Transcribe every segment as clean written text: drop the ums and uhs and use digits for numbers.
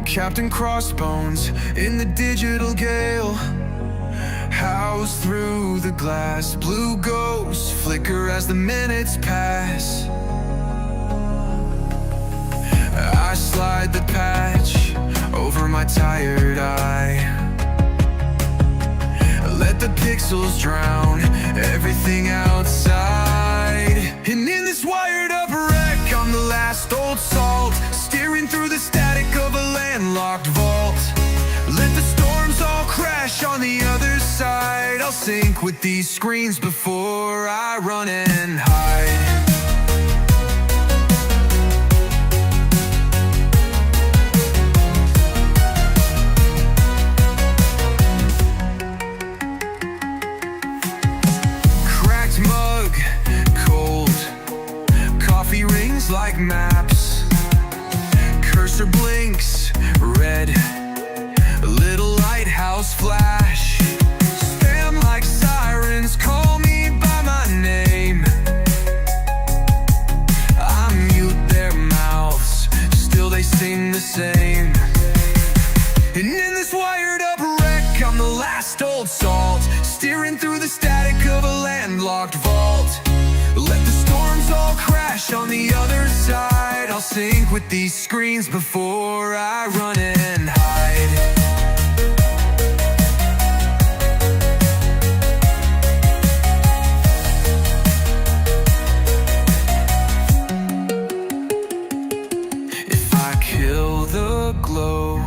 Captain Crossbones in the digital gale. Housed through the glass, blue ghosts flicker as the minutes pass. I slide the patch over my tired eye. Let the pixels drown everything outside. And in this wired up wreck, I'm the last old salt, steering through the static of a landlocked vault. Let the storms all crash on the other side. I'll sink with these screens before I run and hide. Like maps, cursor blinks red, a little lighthouse flash. Spam like sirens call me by my name. I mute their mouths, still they sing the same. And in this wired up wreck, I'm the last old salt, steering through the static of a landlocked vault. Let the storms all crash on the other side. I'll sink with these screens before I run and hide. If I kill the glow,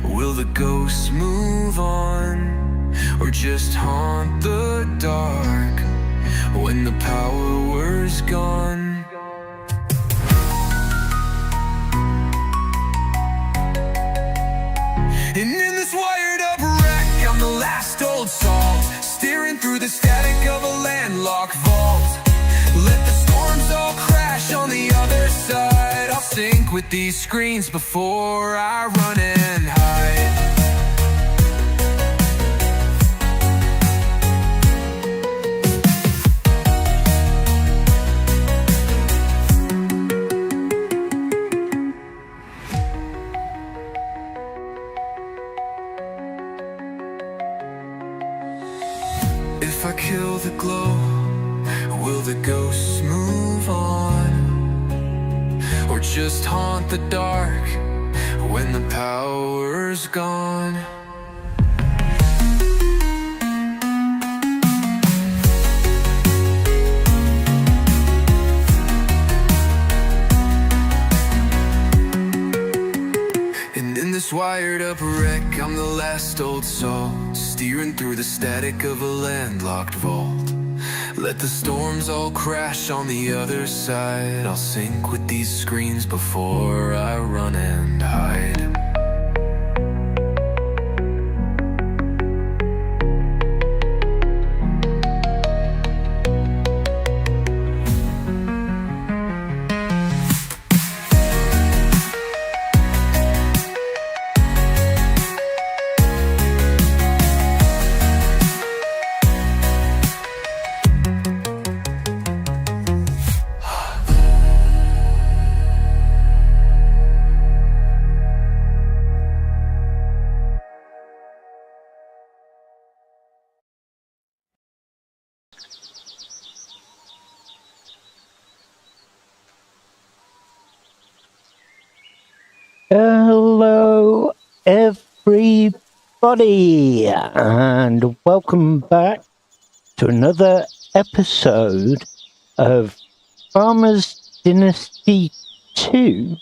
will the ghosts move on, or just haunt the dark when the power's gone? And in this wired up wreck, I'm the last old salt, steering through the static of a landlocked vault. Let the storms all crash on the other side. I'll sink with these screens before I run and hide. If I kill the glow, will the ghosts move on, or just haunt the dark when the power's gone? And in this wired up wreck, I'm the last old salt, steering through the static of a landlocked vault. Let the storms all crash on the other side. I'll sink with these screens before I run and hide. Hello everybody, and welcome back to another episode of Farmers Dynasty 2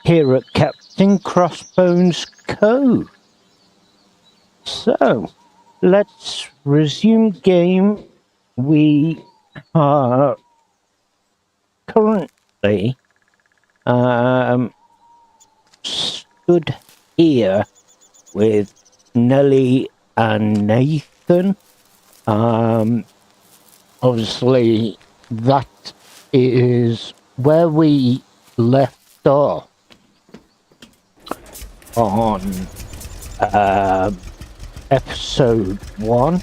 here at Captain Crossbones Cove. So, let's resume game. We are currently stood here with Nelly and Nathan. Obviously that is where we left off on episode 1.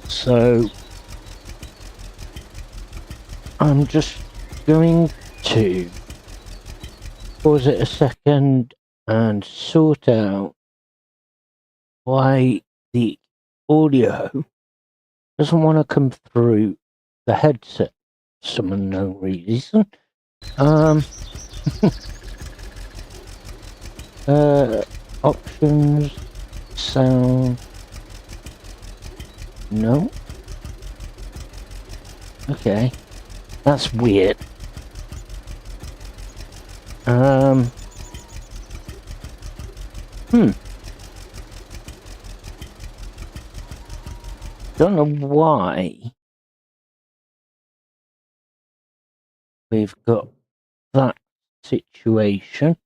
So I'm just going to pause it a second and sort out why the audio doesn't want to come through the headset for some unknown reason. Options, sound, no. Okay, that's weird. Don't know why we've got that situation.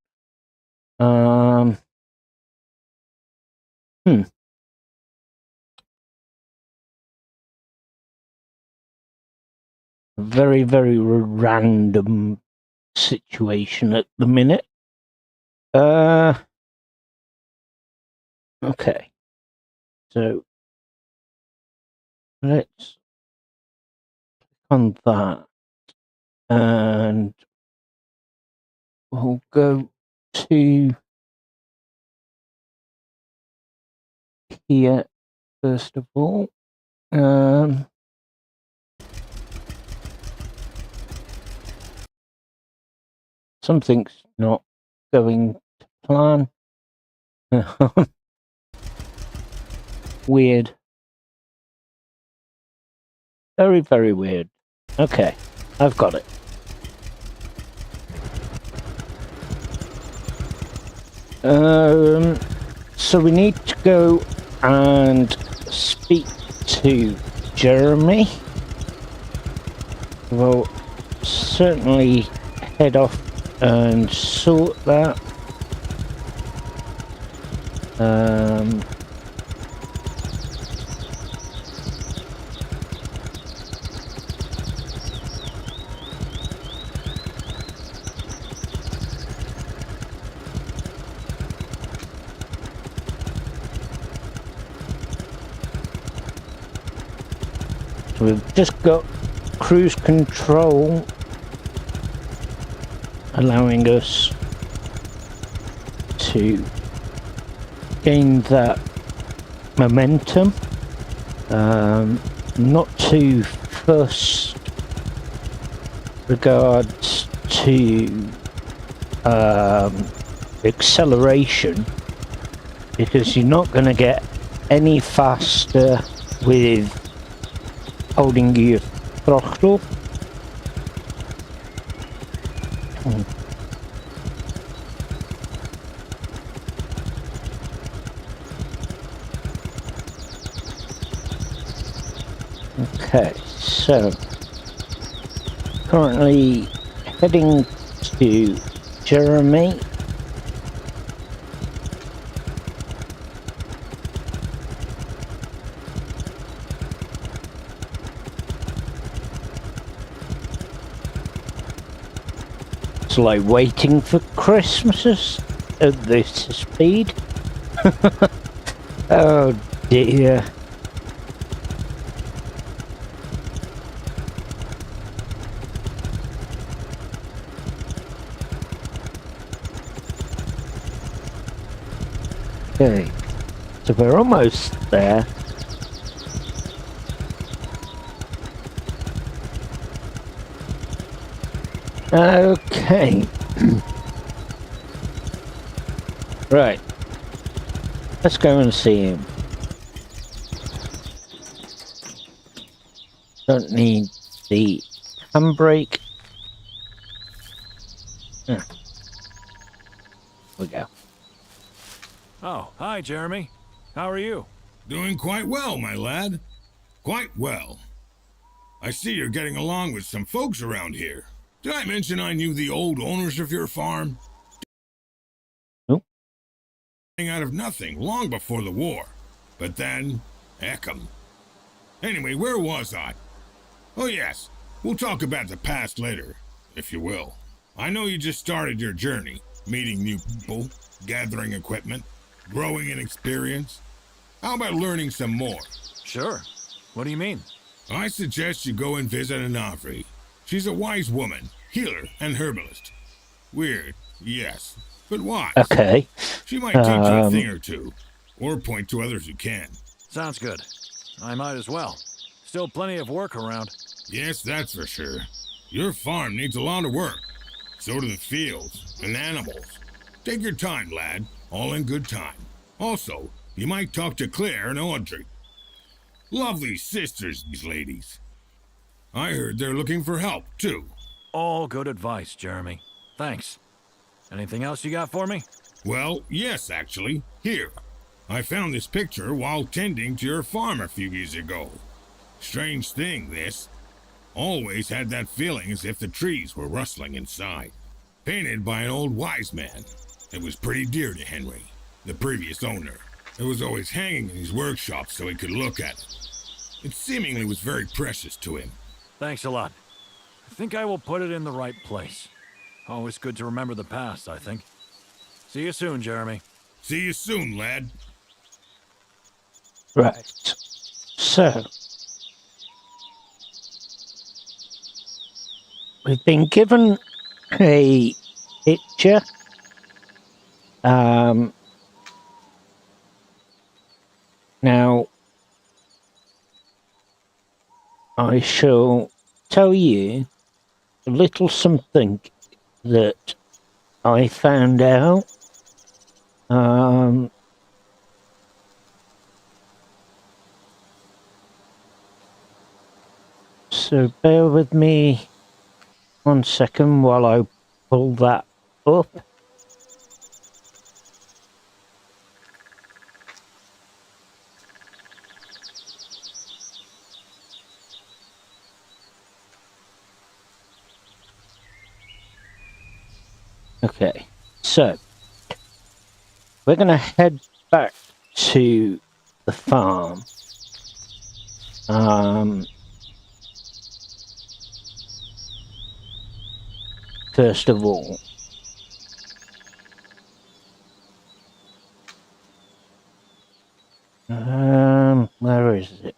Very, very random situation at the minute. Okay. So let's click on that and we'll go to here first of all. Something's not going to plan. Weird. Very, very weird. Okay, I've got it. So we need to go and speak to Jeremy. We'll certainly head off and sort that. So we've just got cruise control allowing us to gain that momentum. Not too fussed regards to acceleration, because you're not going to get any faster with holding your throttle. Okay, so currently heading to Jeremy. It's like waiting for Christmas at this speed. Oh dear. Okay, so we're almost there. Okay. Right. Let's go and see him. Don't need the handbrake. Here we go. Oh, hi, Jeremy. How are you? Doing quite well, my lad. Quite well. I see you're getting along with some folks around here. Did I mention I knew the old owners of your farm? Nope. Out of nothing long before the war. But then, heck 'em. Anyway, where was I? Oh yes, we'll talk about the past later, if you will. I know you just started your journey, meeting new people, gathering equipment, growing in experience. How about learning some more? Sure. What do you mean? I suggest you go and visit Anavri. She's a wise woman, healer, and herbalist. Weird, yes, but wise. Okay. She might teach you a thing or two, or point to others who can. Sounds good. I might as well. Still plenty of work around. Yes, that's for sure. Your farm needs a lot of work. So do the fields and animals. Take your time, lad. All in good time. Also, you might talk to Claire and Audrey. Lovely sisters, these ladies. I heard they're looking for help, too. All good advice, Jeremy. Thanks. Anything else you got for me? Well, yes, actually. Here. I found this picture while tending to your farm a few years ago. Strange thing, this. Always had that feeling as if the trees were rustling inside. Painted by an old wise man. It was pretty dear to Henry, the previous owner. It was always hanging in his workshop so he could look at it. It seemingly was very precious to him. Thanks a lot. I think I will put it in the right place. Always good to remember the past, I think. See you soon, Jeremy. See you soon, lad. Right. So, we've been given a picture. Now, I shall tell you a little something that I found out. So bear with me 1 second while I pull that up. Okay, so we're going to head back to the farm. First of all, where is it?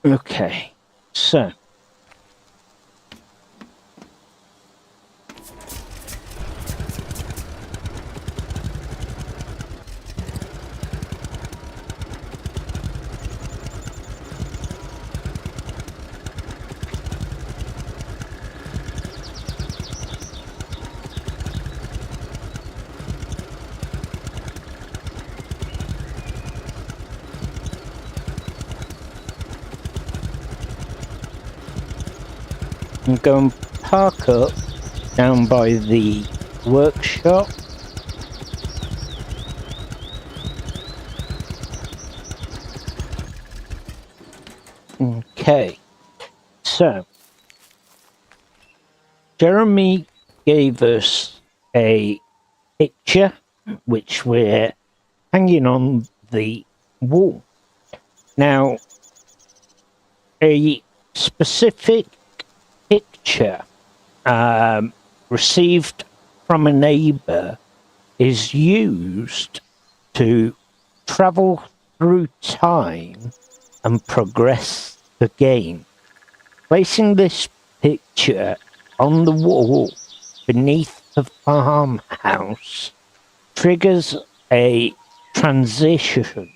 Okay, so I'm going to park up down by the workshop. Okay, so Jeremy gave us a picture which we're hanging on the wall. Now, a specific picture received from a neighbor is used to travel through time and progress the game. Placing this picture on the wall beneath the farmhouse triggers a transition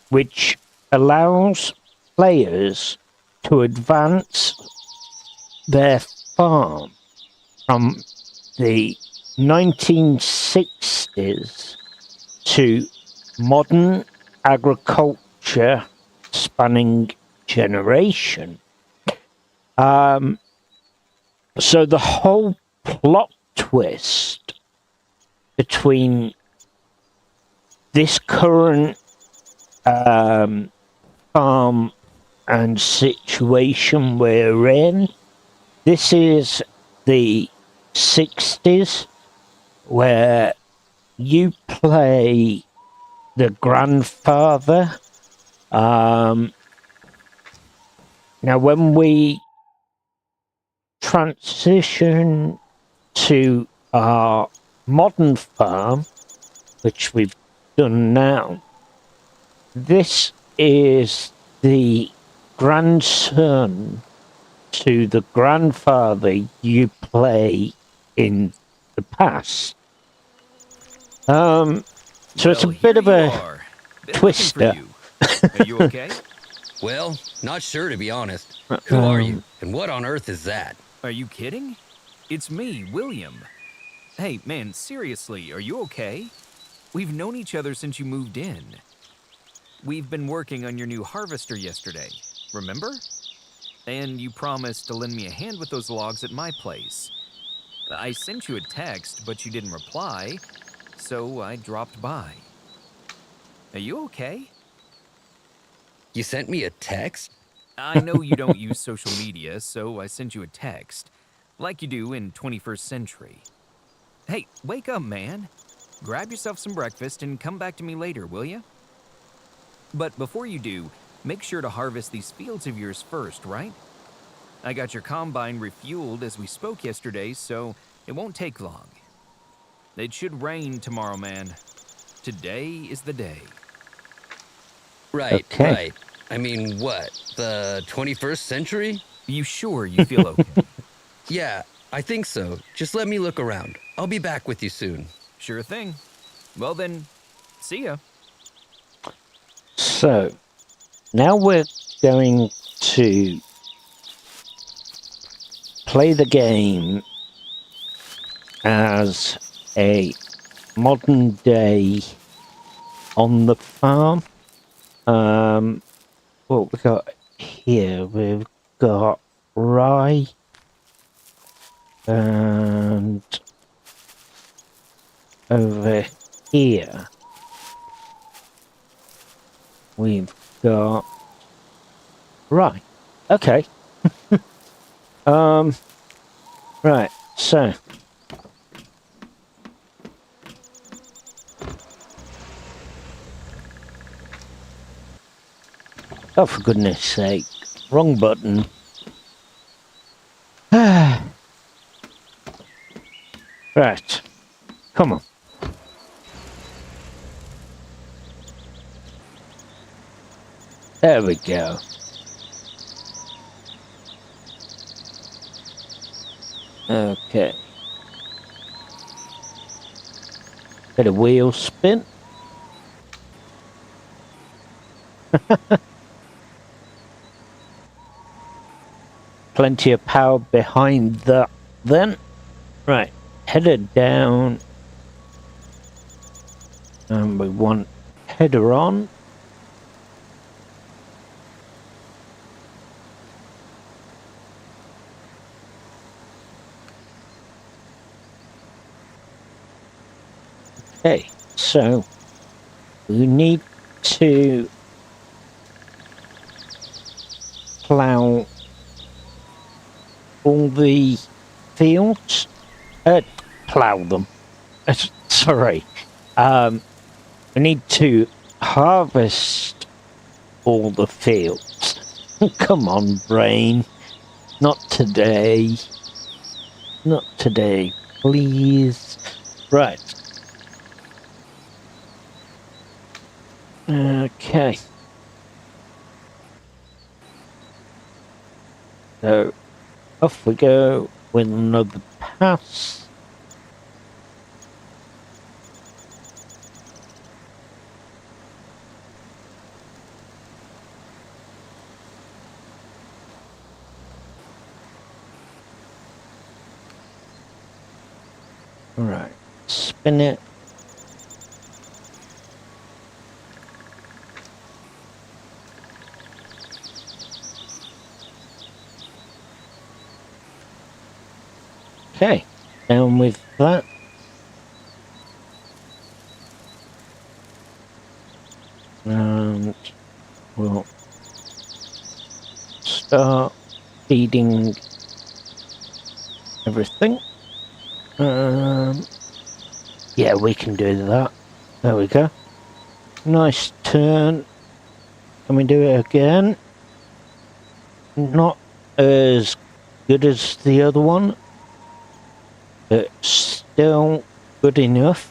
which allows players to advance their farm from the 1960s to modern agriculture spanning generation. So the whole plot twist between this current farm and situation we're in, this is the 60s where you play the grandfather. Now when we transition to our modern farm, which we've done now. This is the grandson to the grandfather you play in the past. So it's a Well, bit here of you a are. Been looking twister. for you. Are you okay? Well, not sure to be honest. Who are you? And what on earth is that? Are you kidding? It's me, William. Hey, man, seriously, are you okay? We've known each other since you moved in. We've been working on your new harvester yesterday, remember? And you promised to lend me a hand with those logs at my place. I sent you a text, but you didn't reply, so I dropped by. Are you okay? You sent me a text? I know you don't use social media, so I sent you a text, like you do in 21st century. Hey, wake up, man. Grab yourself some breakfast and come back to me later, will ya? But before you do, make sure to harvest these fields of yours first, right? I got your combine refueled as we spoke yesterday, so it won't take long. It should rain tomorrow, man. Today is the day. Right, Okay. right. I mean, what? The 21st century? You sure you feel okay? Yeah, I think so. Just let me look around. I'll be back with you soon. Sure thing. Well then, see ya. So now we're going to play the game as a modern day on the farm. What we got here? We've got rye and over here we've got rye. Okay. Right, so oh, for goodness sake, wrong button. Right, come on. There we go. Okay. Bit of wheel spin. Plenty of power behind that then. Right, header down. And we want header on. Okay, so we need to plough all the fields. Plough them. Sorry. We need to harvest all the fields. Come on, brain. Not today. Not today, please. Right. Okay. So, off we go with another pass. Right, spin it. Okay, down with that. And we'll start feeding everything. Yeah, we can do that. There we go. Nice turn. Can we do it again? Not as good as the other one, but still good enough.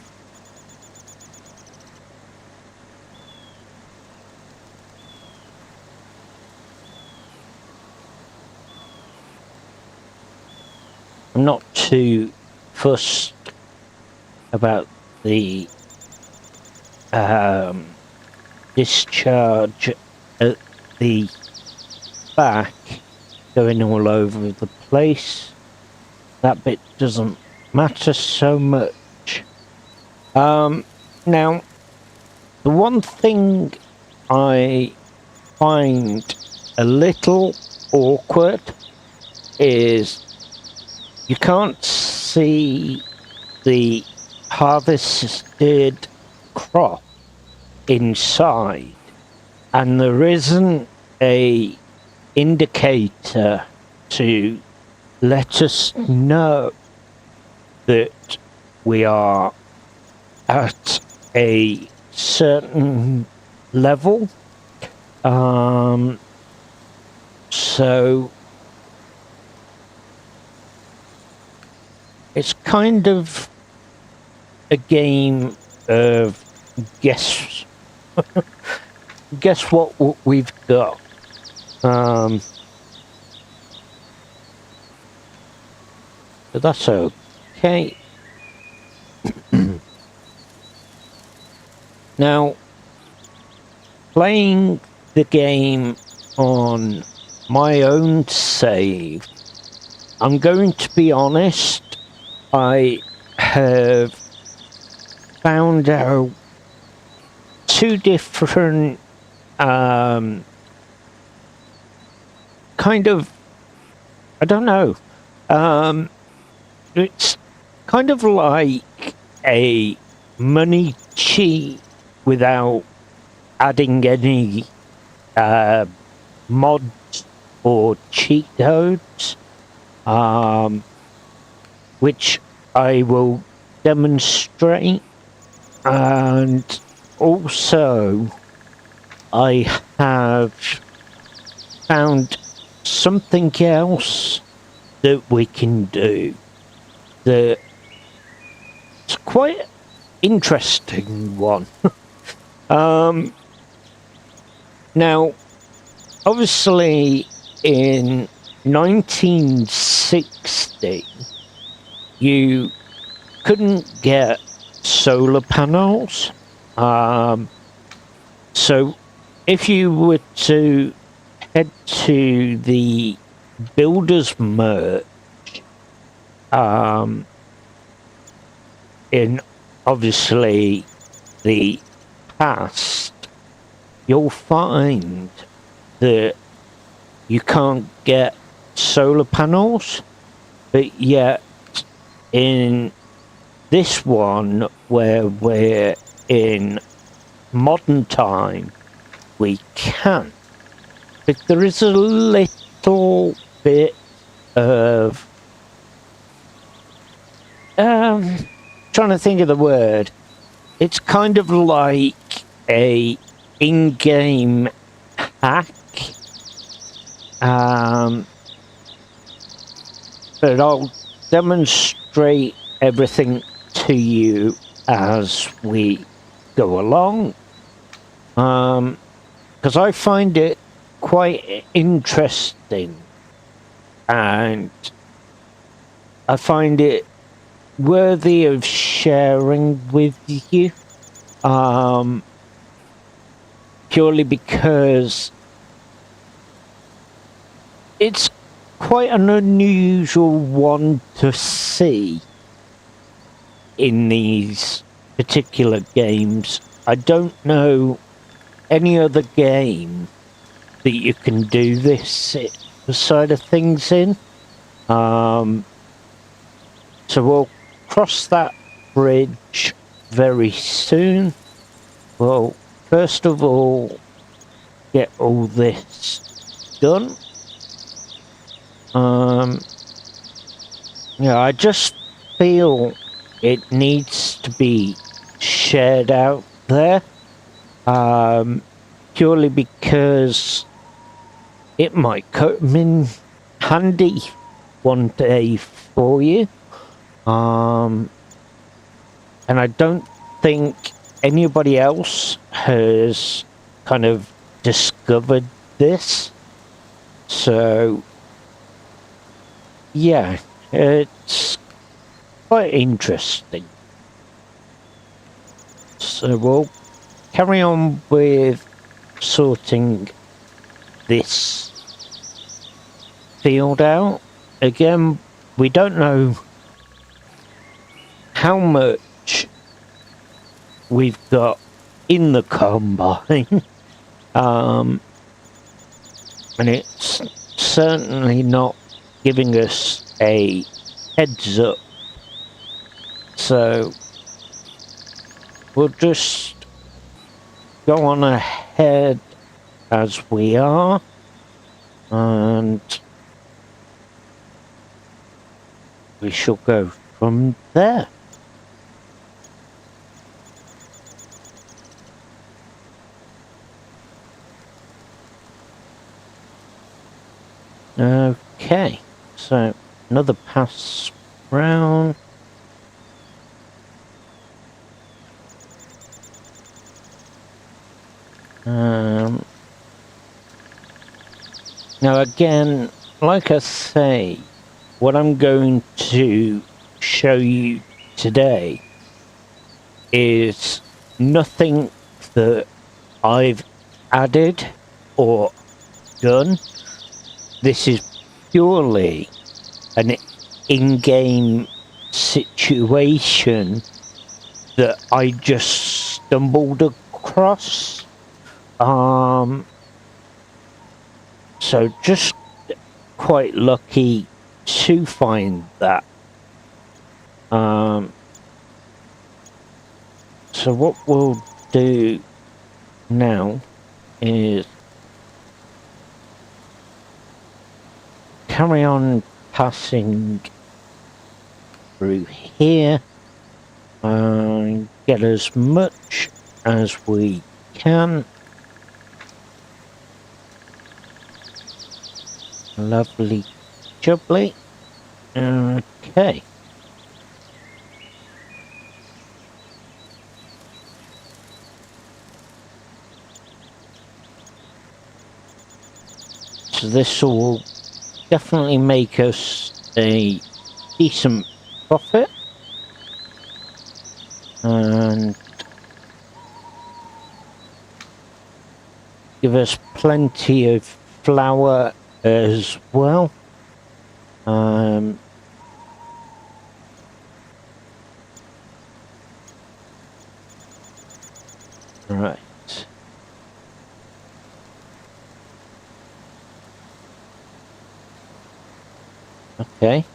I'm not too fussed about the discharge at the back going all over the place. That bit doesn't matter so much. Now, the one thing I find a little awkward is you can't see the harvested crop inside, and there isn't a indicator to let us know that we are at a certain level. So it's kind of a game of guess what we've got. But that's okay. Now, playing the game on my own save, I'm going to be honest, I have found out two different kind of, I don't know, it's kind of like a money cheat without adding any mods or cheat codes, which I will demonstrate. And also I have found something else that we can do that it's quite an interesting one. Now, obviously in 1960 you couldn't get solar panels, so if you were to head to the builder's merch in obviously the past, you'll find that you can't get solar panels, but yet in this one where we're in modern time we can. But there is a little bit of trying to think of the word. It's kind of like a in-game hack, but I'll demonstrate everything to you as we go along, because I find it quite interesting and I find it worthy of sharing with you, purely because it's quite an unusual one to see in these particular games. I don't know any other game that you can do this side of things in. So we'll cross that bridge very soon. Well, first of all, get all this done. Yeah, I just feel it needs to be shared out there, purely because it might come in handy one day for you, and I don't think anybody else has kind of discovered this, so yeah, It's quite interesting. So we'll carry on with sorting this field out. Again, we don't know how much we've got in the combine. And it's certainly not giving us a heads up. So we'll just go on ahead as we are, and we shall go from there. Okay, so another pass round. Now again, like I say, what I'm going to show you today is nothing that I've added or done. This is purely an in-game situation that I just stumbled across. So just quite lucky to find that. So what we'll do now is carry on passing through here and get as much as we can. Lovely jubbly. Okay. So this will definitely make us a decent profit. And give us plenty of flour as well. Right. Okay.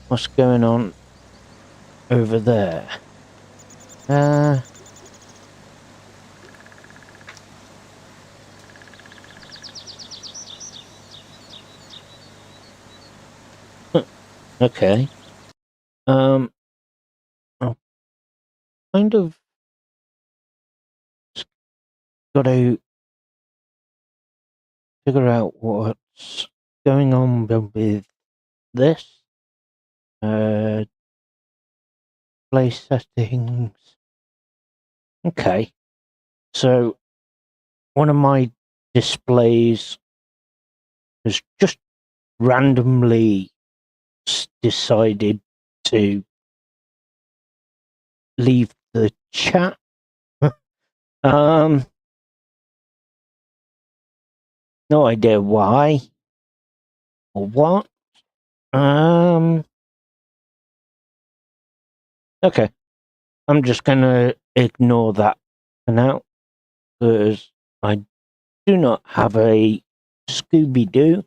What's going on over there? Okay. I'll kind of got to figure out what's going on with this. Play settings. Okay. So one of my displays has just randomly decided to leave the chat. No idea why or what. Okay. I'm just gonna ignore that for now because I do not have a Scooby-Doo.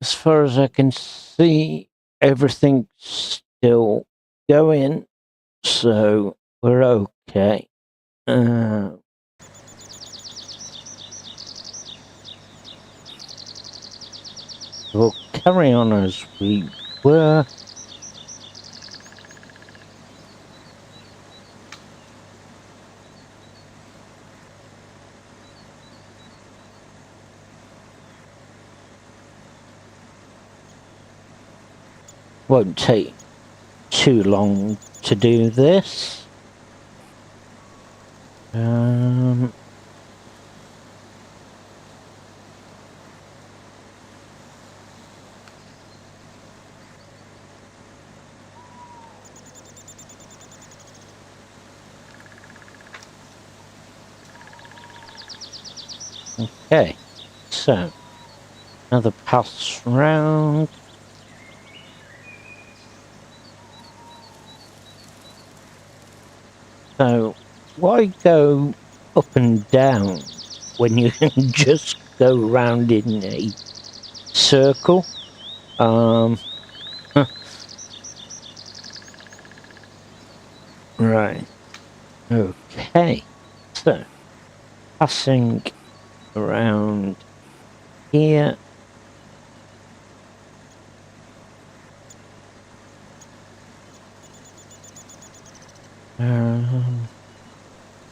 As far as I can see, everything's still going, so we're okay. We'll carry on as we were. Won't take too long to do this. Okay, so another pass round. So why go up and down when you can just go round in a circle? Right. Okay. So passing around here.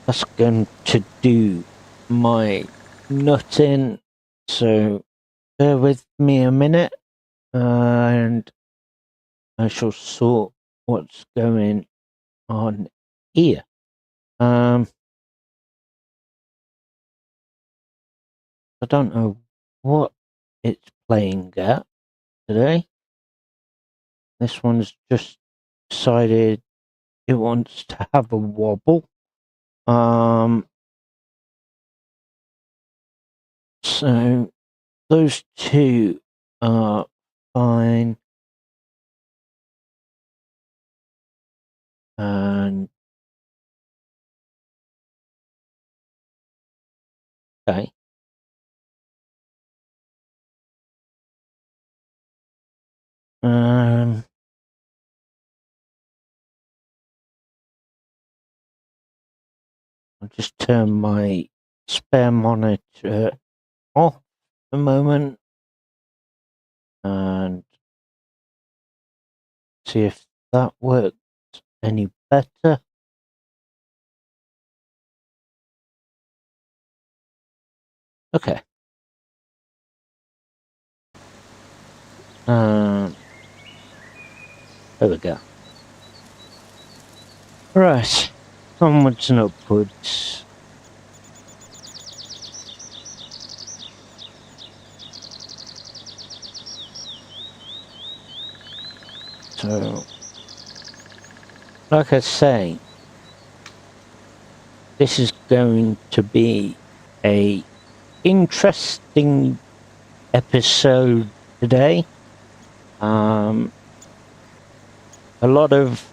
That's going to do my nutting. So bear with me a minute, and I shall sort what's going on here. I don't know what it's playing at today. This one's just decided it wants to have a wobble. So those two are fine. And okay. I'll just turn my spare monitor off a moment and see if that works any better. Okay. There we go. Right. Onwards and upwards. So, like I say, this is going to be a interesting episode today. A lot of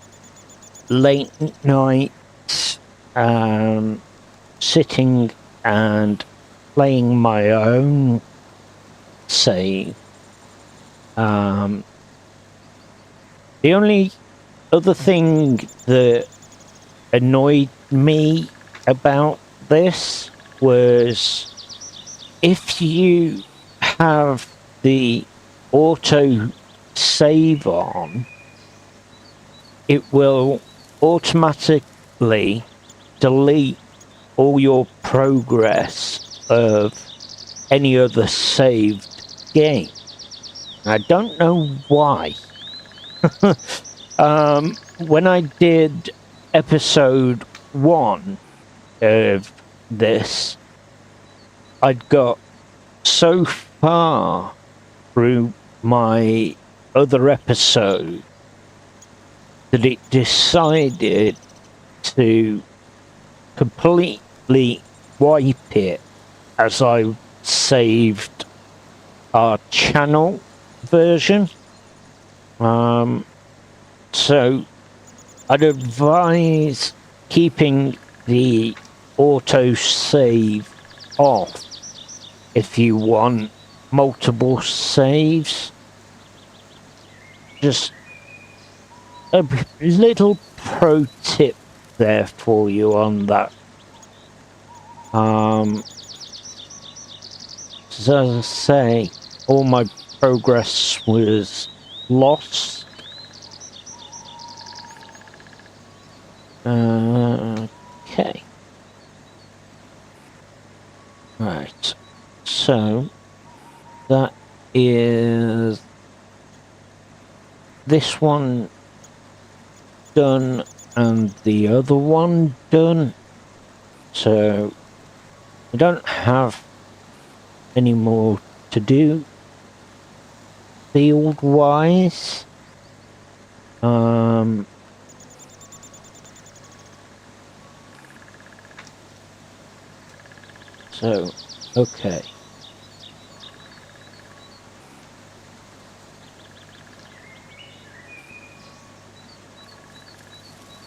late nights, sitting and playing my own save. The only other thing that annoyed me about this was if you have the auto save on, it will automatically delete all your progress of any other saved game. I don't know why. When I did episode 1 of this, I'd got so far through my other episode that it decided to completely wipe it as I saved our channel version. So I'd advise keeping the auto save off if you want multiple saves. Just a little pro tip there for you on that. As I say, all my progress was lost. Okay. Right. So that is this one done and the other one done. So I don't have any more to do field wise. So okay.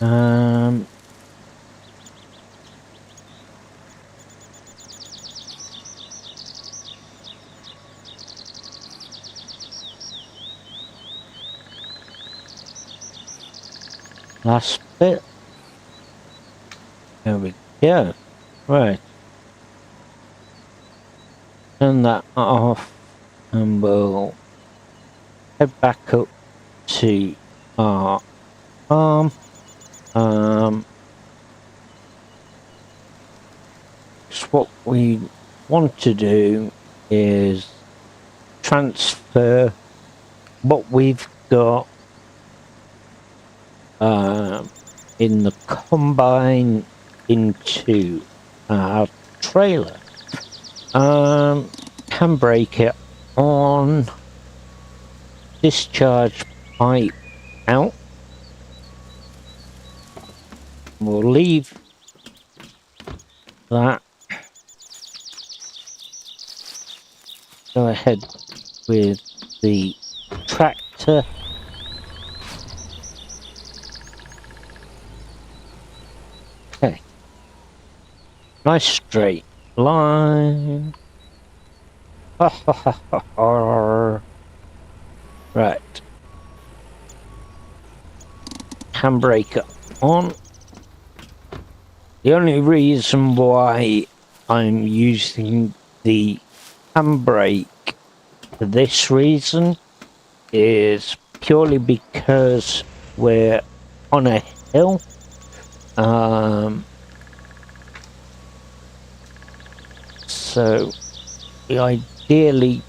Um, last bit. There we go. Right. Turn that off and we'll head back up to our farm. So what we want to do is transfer what we've got in the combine into our trailer. Handbrake it on, discharge pipe out. We'll leave that. Go ahead with the tractor. Okay. Nice straight line. Right. Handbrake on. The only reason why I'm using the handbrake for this reason is purely because we're on a hill. So we ideally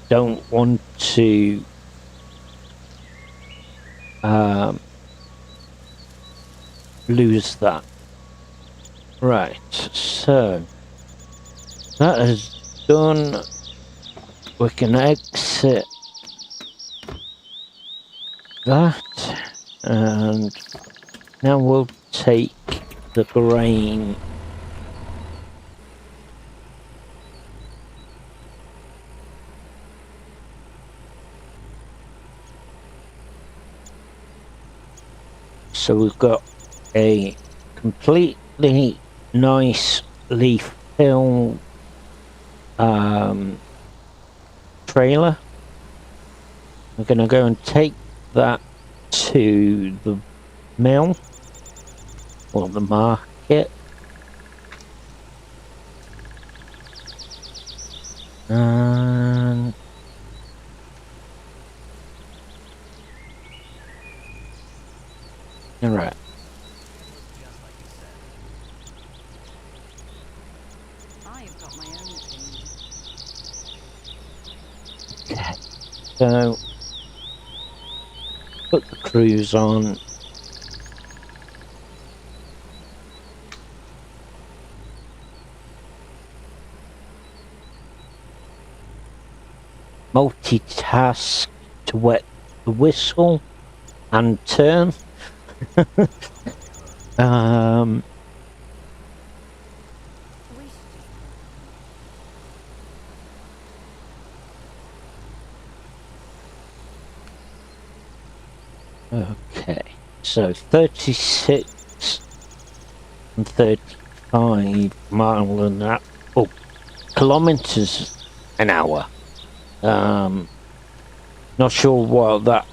don't want to lose that. Right, so that is done. We can exit that, and now we'll take the grain. So we've got a completely nice leaf filled trailer. We're going to go and take that to the mill or the market. And all right. I've got my own opinion. Okay. So put the cruise on. Multitask to wet the whistle and turn. We should just Okay, so 36 and 35 mile an hour, oh, kilometers an hour. Not sure what that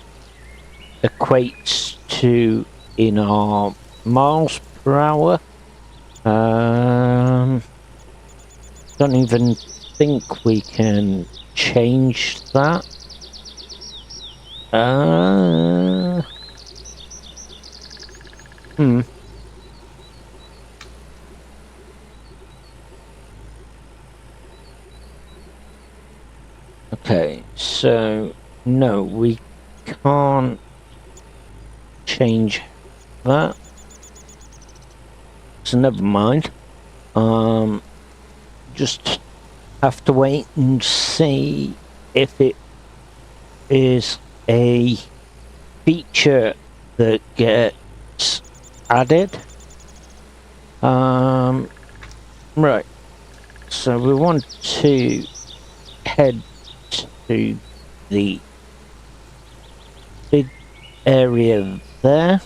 equates to in our miles per hour. Don't even think we can change that. Okay, so no, we can't change that. So never mind. Just have to wait and see if it is a feature that gets added. Right. So we want to head to the big area there.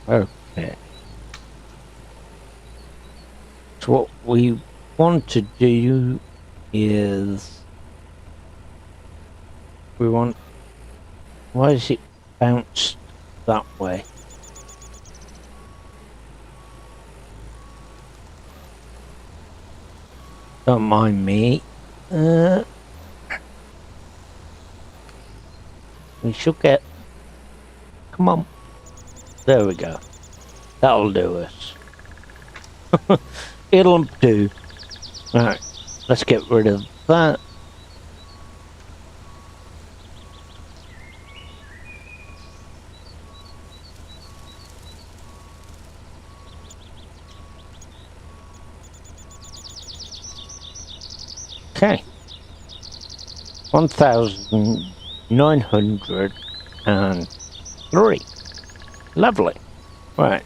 Okay. So what we want to do is we want. Why is it bounced that way? Don't mind me. We should get. Come on. There we go. That'll do us. It'll do. Alright. Let's get rid of that. Okay. 1,903. Lovely. Right.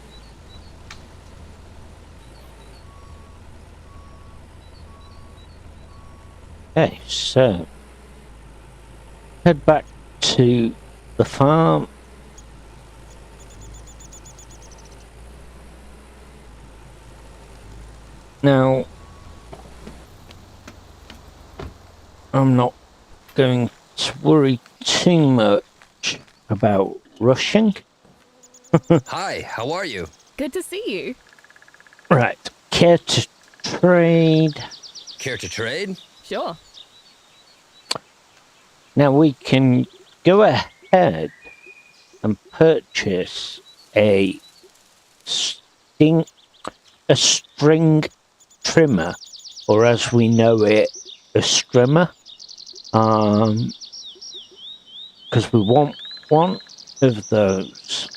Okay, so head back to the farm. Now, I'm not going to worry too much about rushing. Hi, how are you? Good to see you. Right, care to trade? Care to trade? Sure. Now we can go ahead and purchase a string trimmer, or as we know it, a strimmer. Because we want one of those.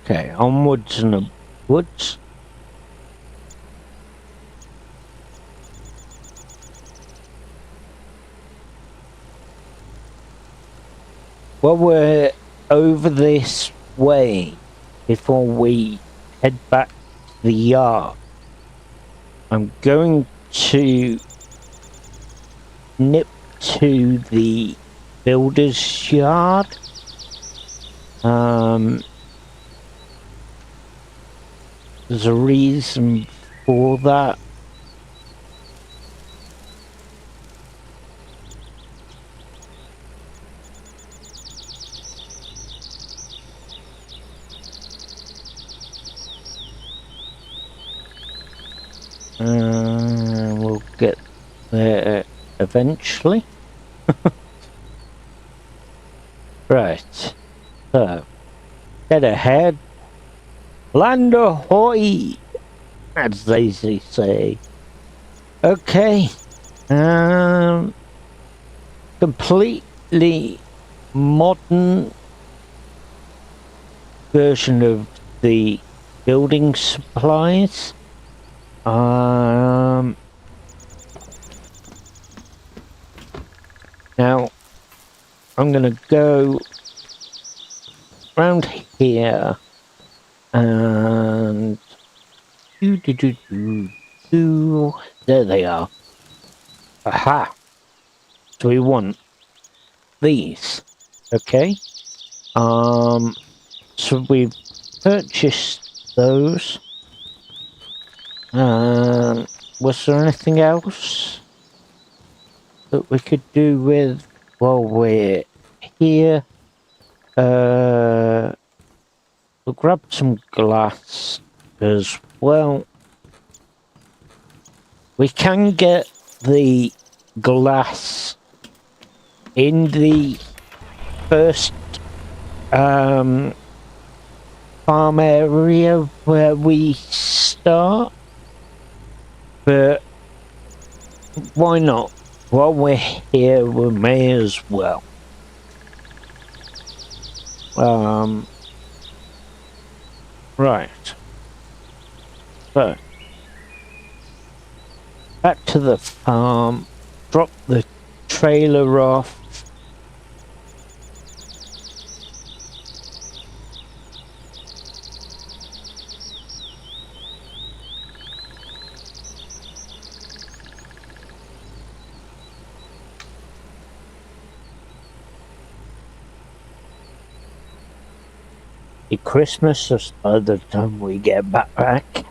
Okay, onwards and upwards. Well, we're over this way before we head back to the yard. I'm going to nip to the builder's yard. There's a reason for that. We'll get there eventually. Right. So, get ahead. Land ahoy! As they say. Okay. Completely modern version of the building supplies. Now I'm gonna go around here and there they are. Aha! So we want these. Okay. So we've purchased those. Was there anything else that we could do with while we're here? We'll grab some glass as well. We can get the glass in the first farm area where we start, but why not? While we're here, we may as well. Right. So, back to the farm, drop the trailer off. be Christmas by the time we get back.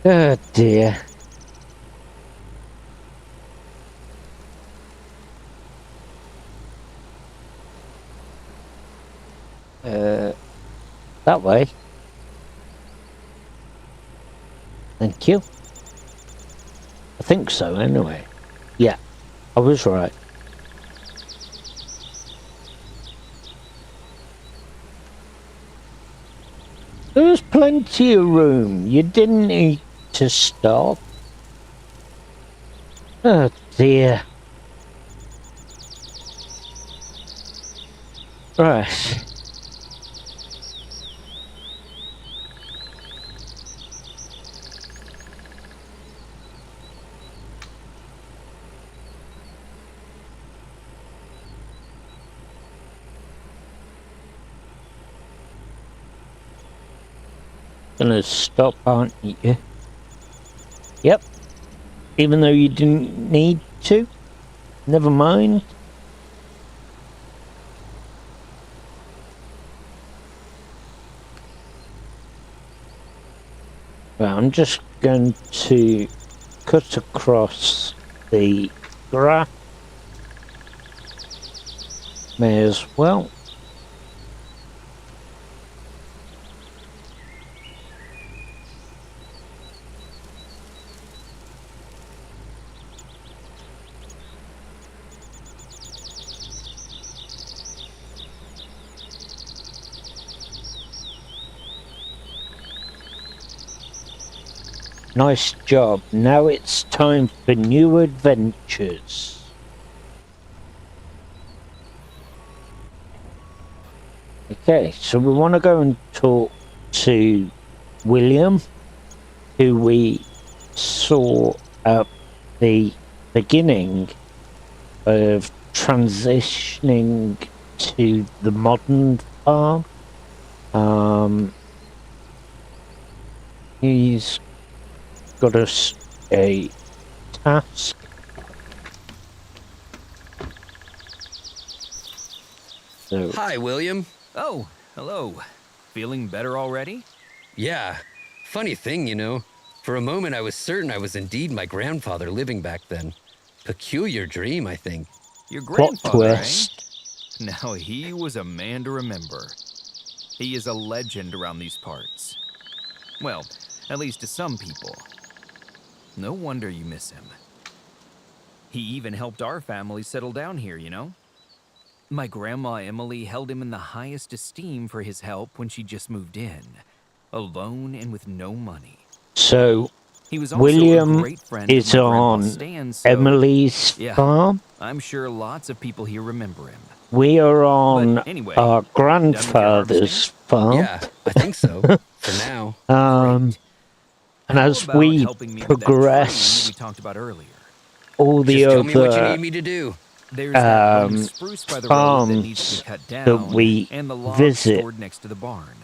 Oh dear. That way. Thank you. I think so, anyway. Yeah, I was right. There was plenty of room. You didn't need to stop. Oh dear. Right. Gonna stop, aren't you? Yep. Even though you didn't need to. Never mind. Well, I'm just going to cut across the graph. May as well. Nice job. Now it's time for new adventures. Okay, so we want to go and talk to William, who we saw at the beginning of transitioning to the modern farm. He's got us a task. So, Hi, William. Oh, hello. Feeling better already? Yeah. Funny thing, you know. For a moment, I was certain I was indeed my grandfather living back then. Peculiar dream, I think. Your plot grandfather, twist. eh? Now, he was a man to remember. He is a legend around these parts. Well, at least to some people. No wonder you miss him. He even helped our family settle down here, you know? My grandma Emily held him in the highest esteem for his help when she just moved in, alone and with no money. So, He was also a William great friend of is my grandpa on Stan, so Emily's yeah. farm. I'm sure lots of people here remember him. We are on But anyway, our done with your grandfather's farm. Yeah, I think so. For now. And How as about we helping me with that progress, tree we talked about earlier? all the Just tell me what you other need me to do. There's that lone spruce by the road that needs to farms be cut that down, we and the log visit stored next to the barn.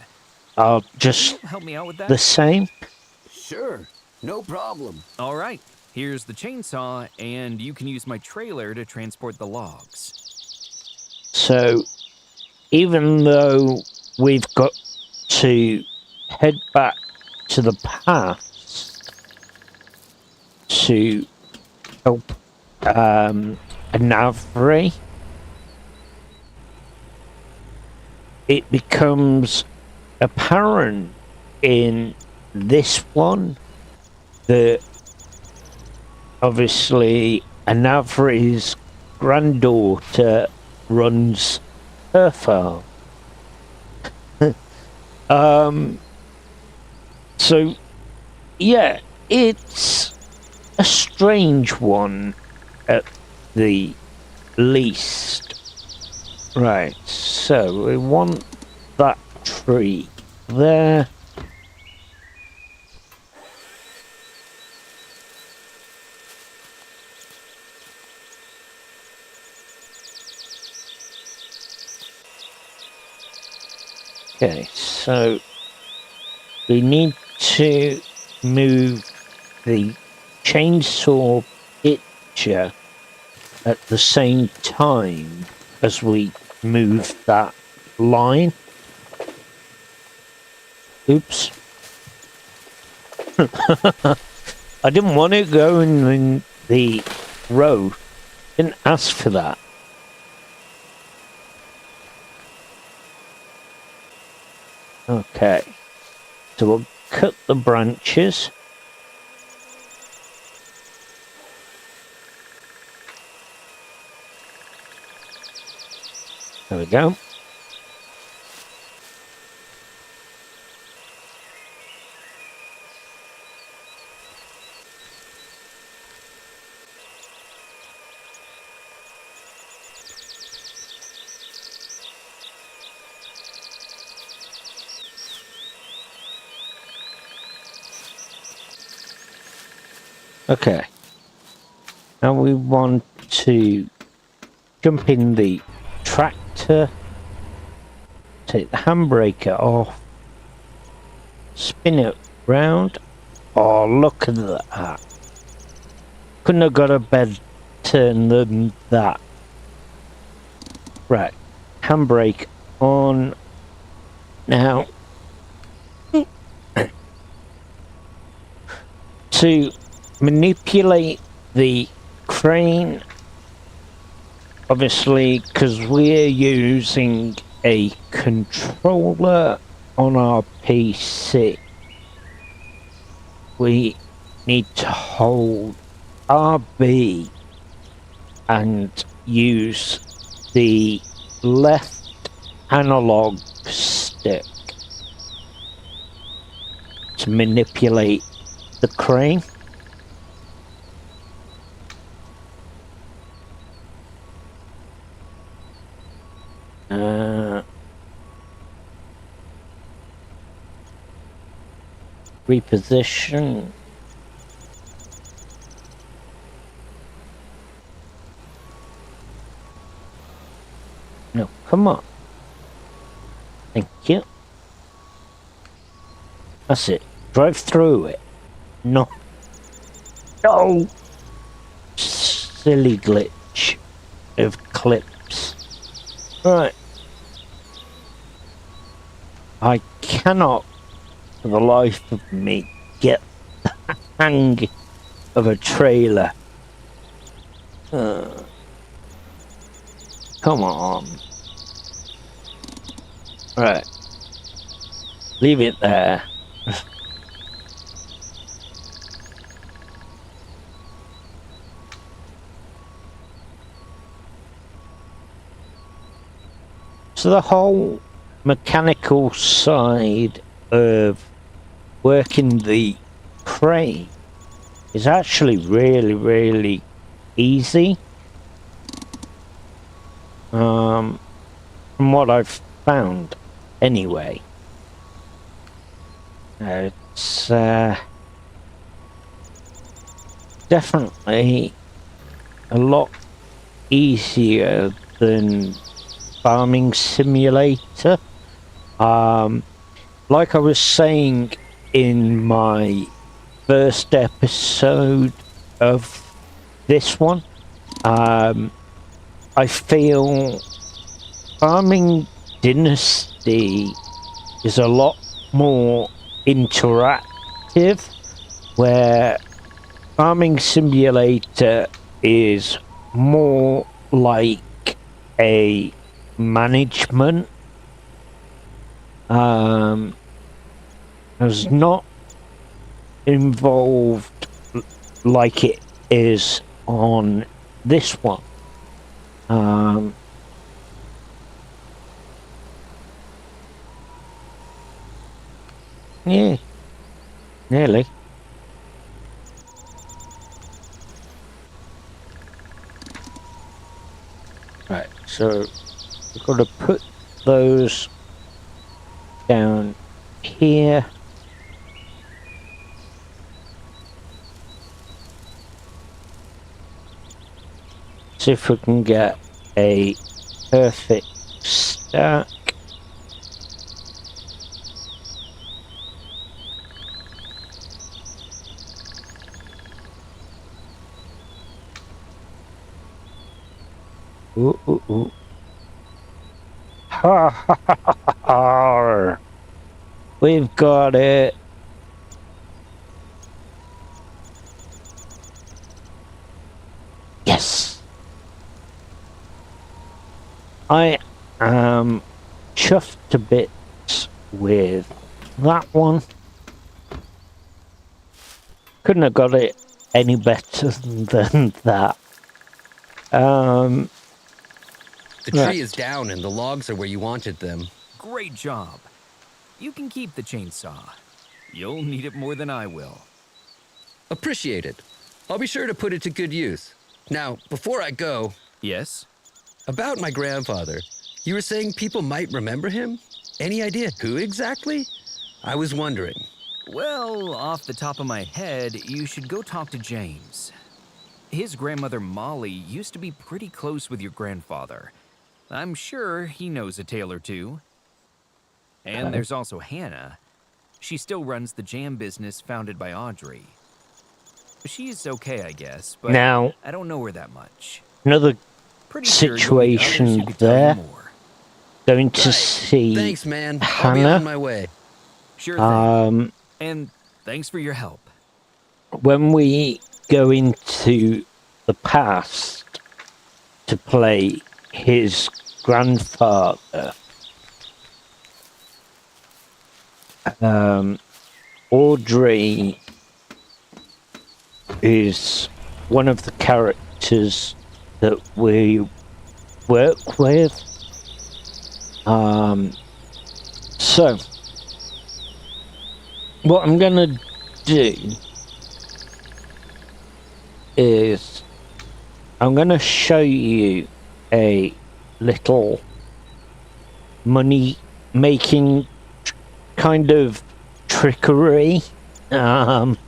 are Can just you help me out with that? the same. Sure, no problem. All right. Here's the chainsaw, and you can use my trailer to transport the logs. So, even though we've got to head back to the past to help Navri, it becomes apparent in this one that obviously Navri's granddaughter runs her farm. So yeah, it's a strange one at the least. Right, so we want that tree there. Okay, so we need to move the chainsaw picture at the same time as we move that line. Oops. I didn't want it going in the road. Didn't ask for that. Okay. So we'll cut the branches. There we go. Okay. Now we want to jump in the tractor, take the handbrake off, spin it round. Oh, look at that. Couldn't have got a better turn than that. Right. Handbrake on. Now, to manipulate the crane, obviously, because we're using a controller on our PC, we need to hold RB and use the left analog stick to manipulate the crane. Reposition. No, come on. Thank you. That's it. Drive through it. No. No! Silly glitch of clips. Right. I cannot, for the life of me, get the hang of a trailer. Come on. Right. Leave it there. So the whole mechanical side of working the crane is actually really easy. From what I've found anyway. It's definitely a lot easier than Farming Simulator. Like I was saying in my first episode of this one, I feel Farming Dynasty is a lot more interactive, where Farming Simulator is more like a management. Is not involved like it is on this one. Yeah, nearly. Right, so we've got to put those down here. See if we can get a perfect stack. Ooh. ha ha ha ha. We've got it. Yes. I am chuffed to bits with that one. Couldn't have got it any better than that. The Right. tree is down and the logs are where you wanted them. Great job. You can keep the chainsaw. You'll need it more than I will. Appreciate it. I'll be sure to put it to good use. Now, before I go, Yes? about my grandfather, you were saying people might remember him? Any idea who exactly? I was wondering. Well, off the top of my head, you should go talk to James. His grandmother Molly used to be pretty close with your grandfather. I'm sure he knows a tale or two. And there's also Hannah. She still runs the jam business founded by Audrey. She's okay, I guess, but Now, I don't know her that much. another Pretty sure you'll meet others situation who could tell you there. more. Going to Right. see Thanks, man. I'll be Hannah. on my way. Sure thing. And thanks for your help. When we go into the past to play his grandfather, Audrey is one of the characters that we work with. So what I'm gonna do is I'm gonna show you a little money making kind of trickery. It's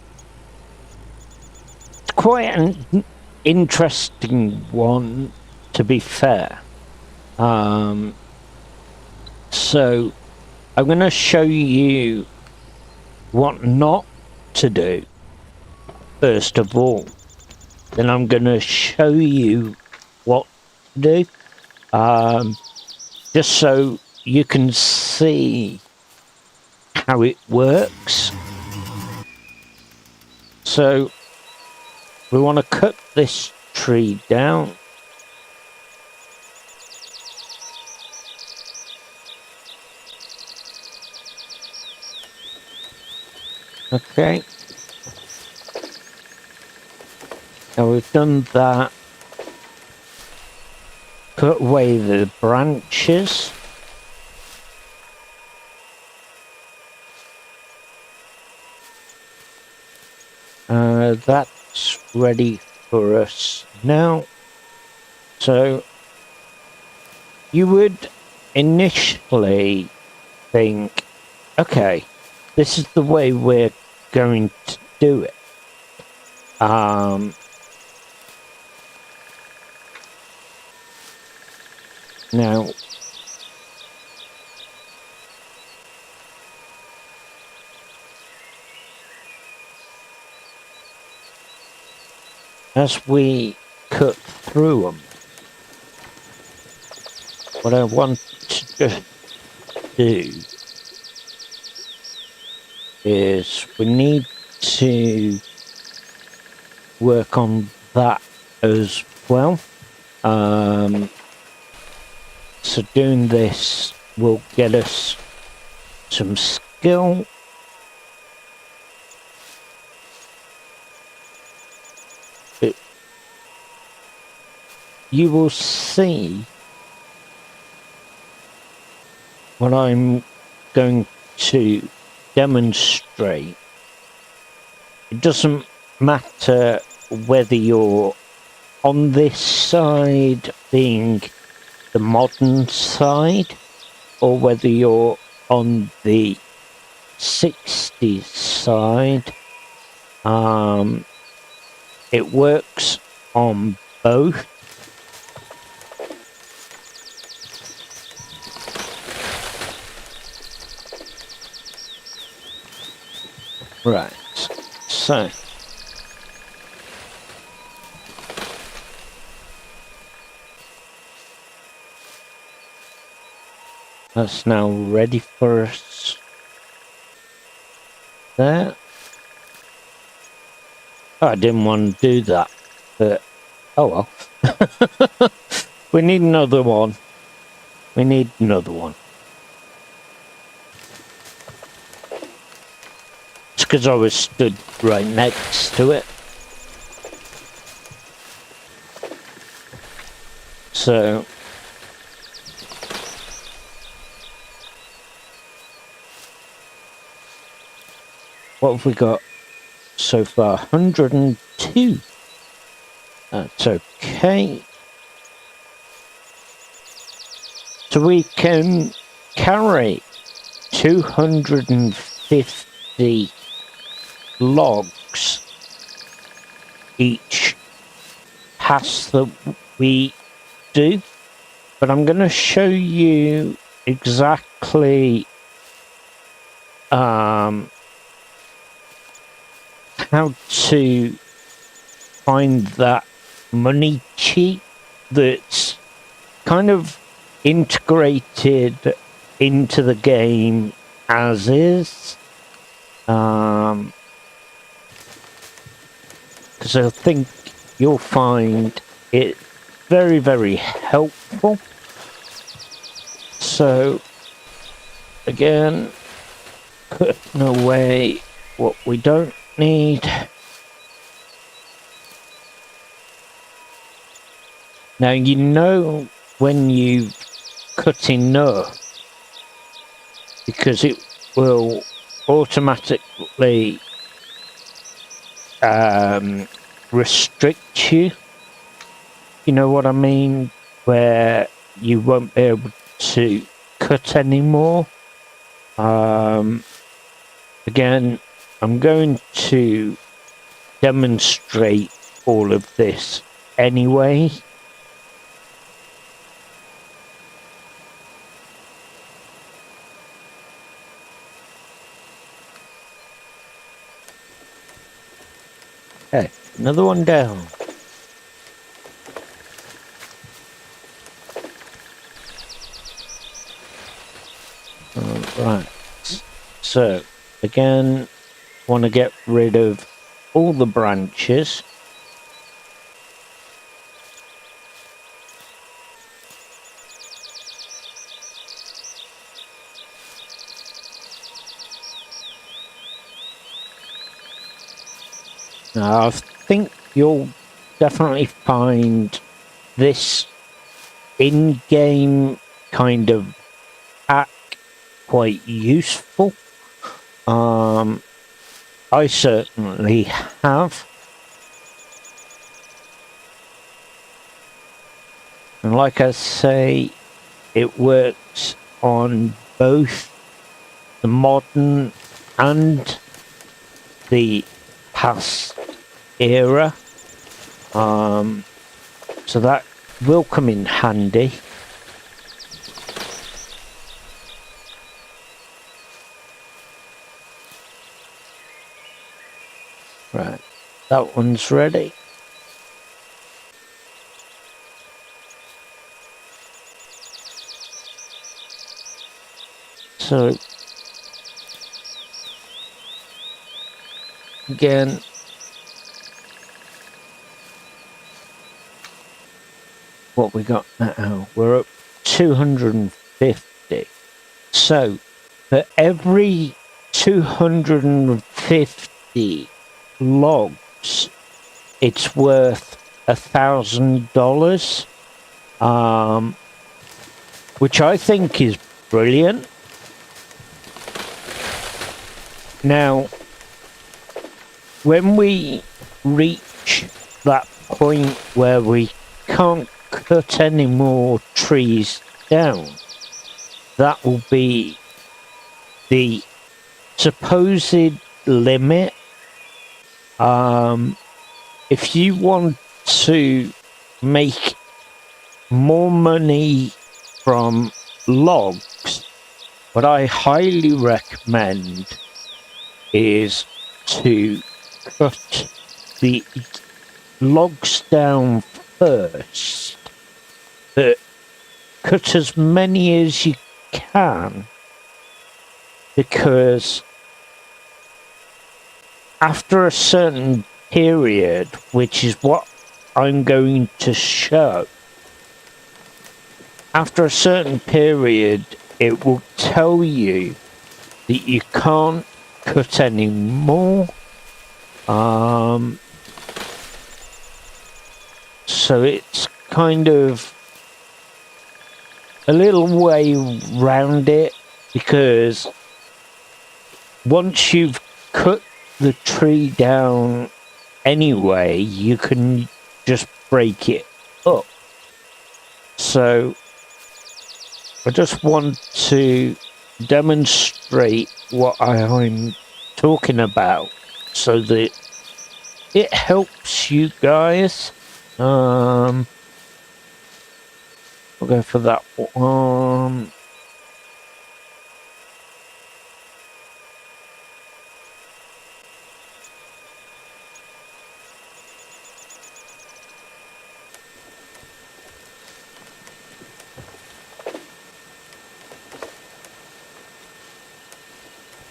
quite an interesting one, to be fair. So I'm going to show you what not to do first of all. Then I'm going to show you what to do, just so you can see how it works. So we want to cut this tree down. Okay. Now we've done that. Cut away the branches. That's ready for us now. So you would initially think, okay, this is the way we're going to do it. Now, as we cut through them, what I want to do is we need to work on that as well. So doing this will get us some skill. You will see what I'm going to demonstrate. It doesn't matter whether you're on this side, being the modern side, or whether you're on the 60s side. It works on both. Right, so That's now ready for us. There. I didn't want to do that, but oh well. We need another one. We need another one. It's because I was stood right next to it. So what have we got so far? 102. That's okay. So we can carry 250 logs each pass that we do. But I'm going to show you exactly how to find that money cheat that's kind of integrated into the game as is. Because I think you'll find it very, very helpful. So, again, putting away what we don't need. Now, you know when you've cut enough, because it will automatically restrict you. You know what I mean? Where you won't be able to cut anymore. Again, I'm going to demonstrate all of this anyway. Okay, another one down. Right. So, again, want to get rid of all the branches. Now, I think you'll definitely find this in-game kind of hack quite useful. I certainly have. And like I say, it works on both the modern and the past era. So that will come in handy. Right, that one's ready. So, again, what we got now, we're up 250. So, for every 250 logs, it's worth $1,000, which I think is brilliant. Now, when we reach that point where we can't cut any more trees down, that will be the supposed limit. If you want to make more money from logs, what I highly recommend is to cut the logs down first, but cut as many as you can, because after a certain period, which is what I'm going to show, after a certain period, it will tell you that you can't cut any more. So it's kind of a little way round it, because once you've cut the tree down anyway, you can just break it up. So I just want to demonstrate what I'm talking about so that it helps you guys. We'll go for that one.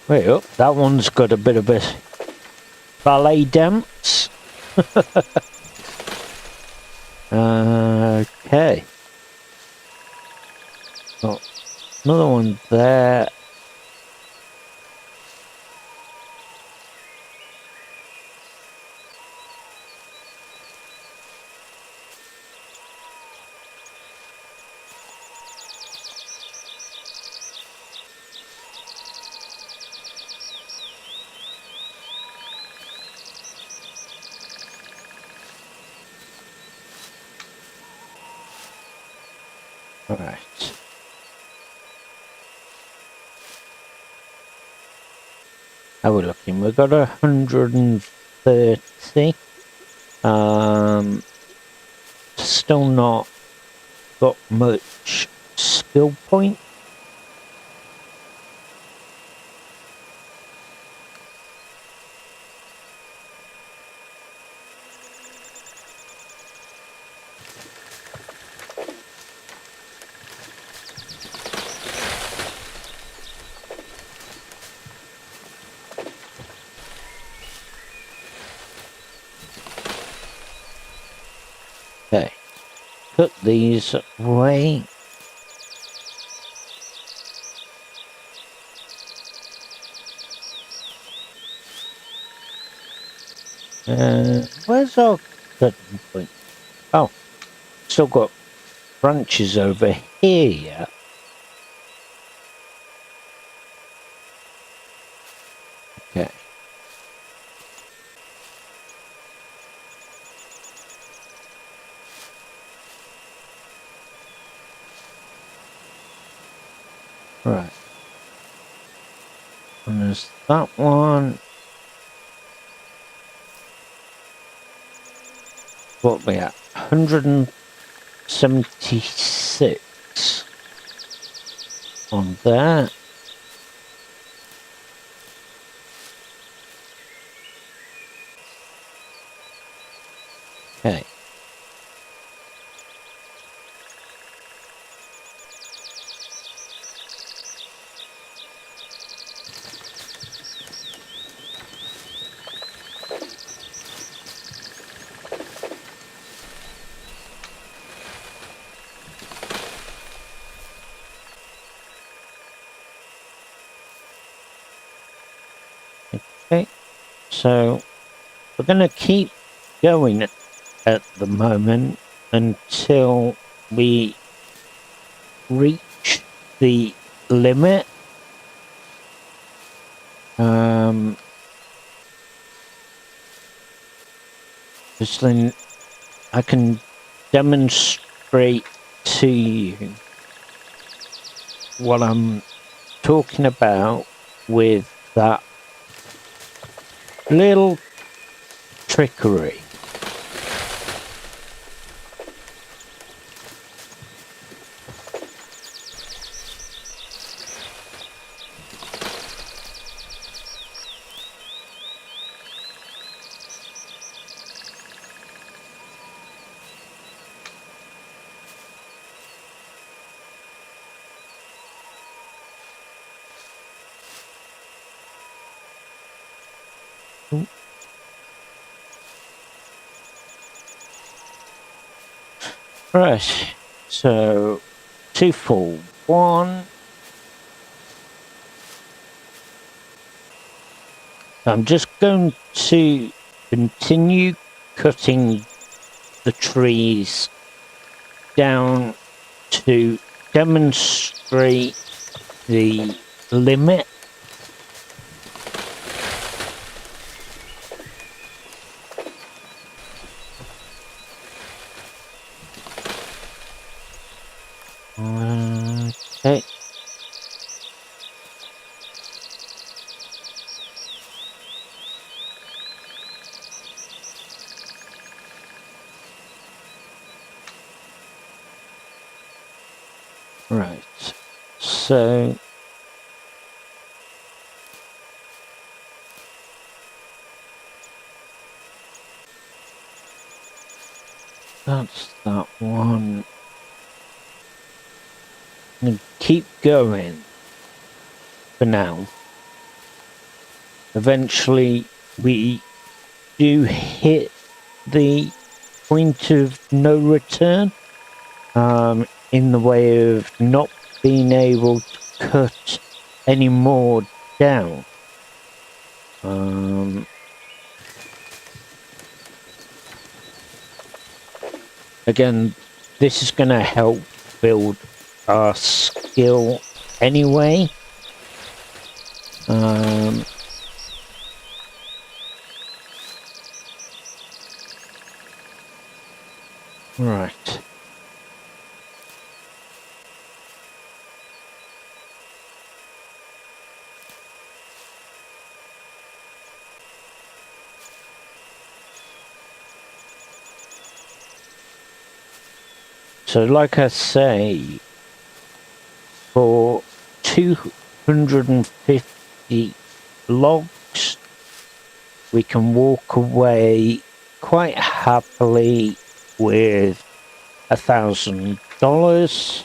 Wait up, that one's got a bit of a ballet dance. Okay. Got another one there. Alright. How are we looking? We've got 130. Still not got much skill point. Okay, put these away. Where's our cutting point? Oh, still got branches over here yet. Okay. Right. And there's that one. What we at? 176 on that. Okay. Okay, so we're going to keep going at the moment until we reach the limit. Just then I can demonstrate to you what I'm talking about with that little trickery. Ooh. Right, so 241. I'm just going to continue cutting the trees down to demonstrate the limit. Okay. Right. So that's that one. I'm gonna keep going for now. Eventually we do hit the point of no return, in the way of not being able to cut any more down. Again, this is going to help build our skill anyway. Right. So like I say, for 250 logs, we can walk away quite happily with $1,000.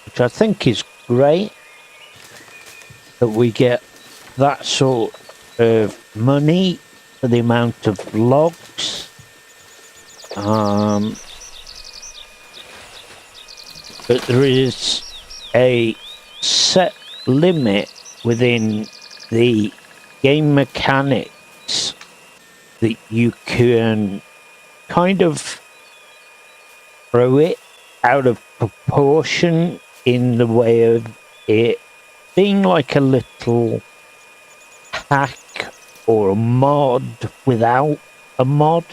Which I think is great that we get that sort of money for the amount of logs. But there is a set limit within the game mechanics that you can kind of throw it out of proportion in the way of it being like a little hack or a mod without a mod.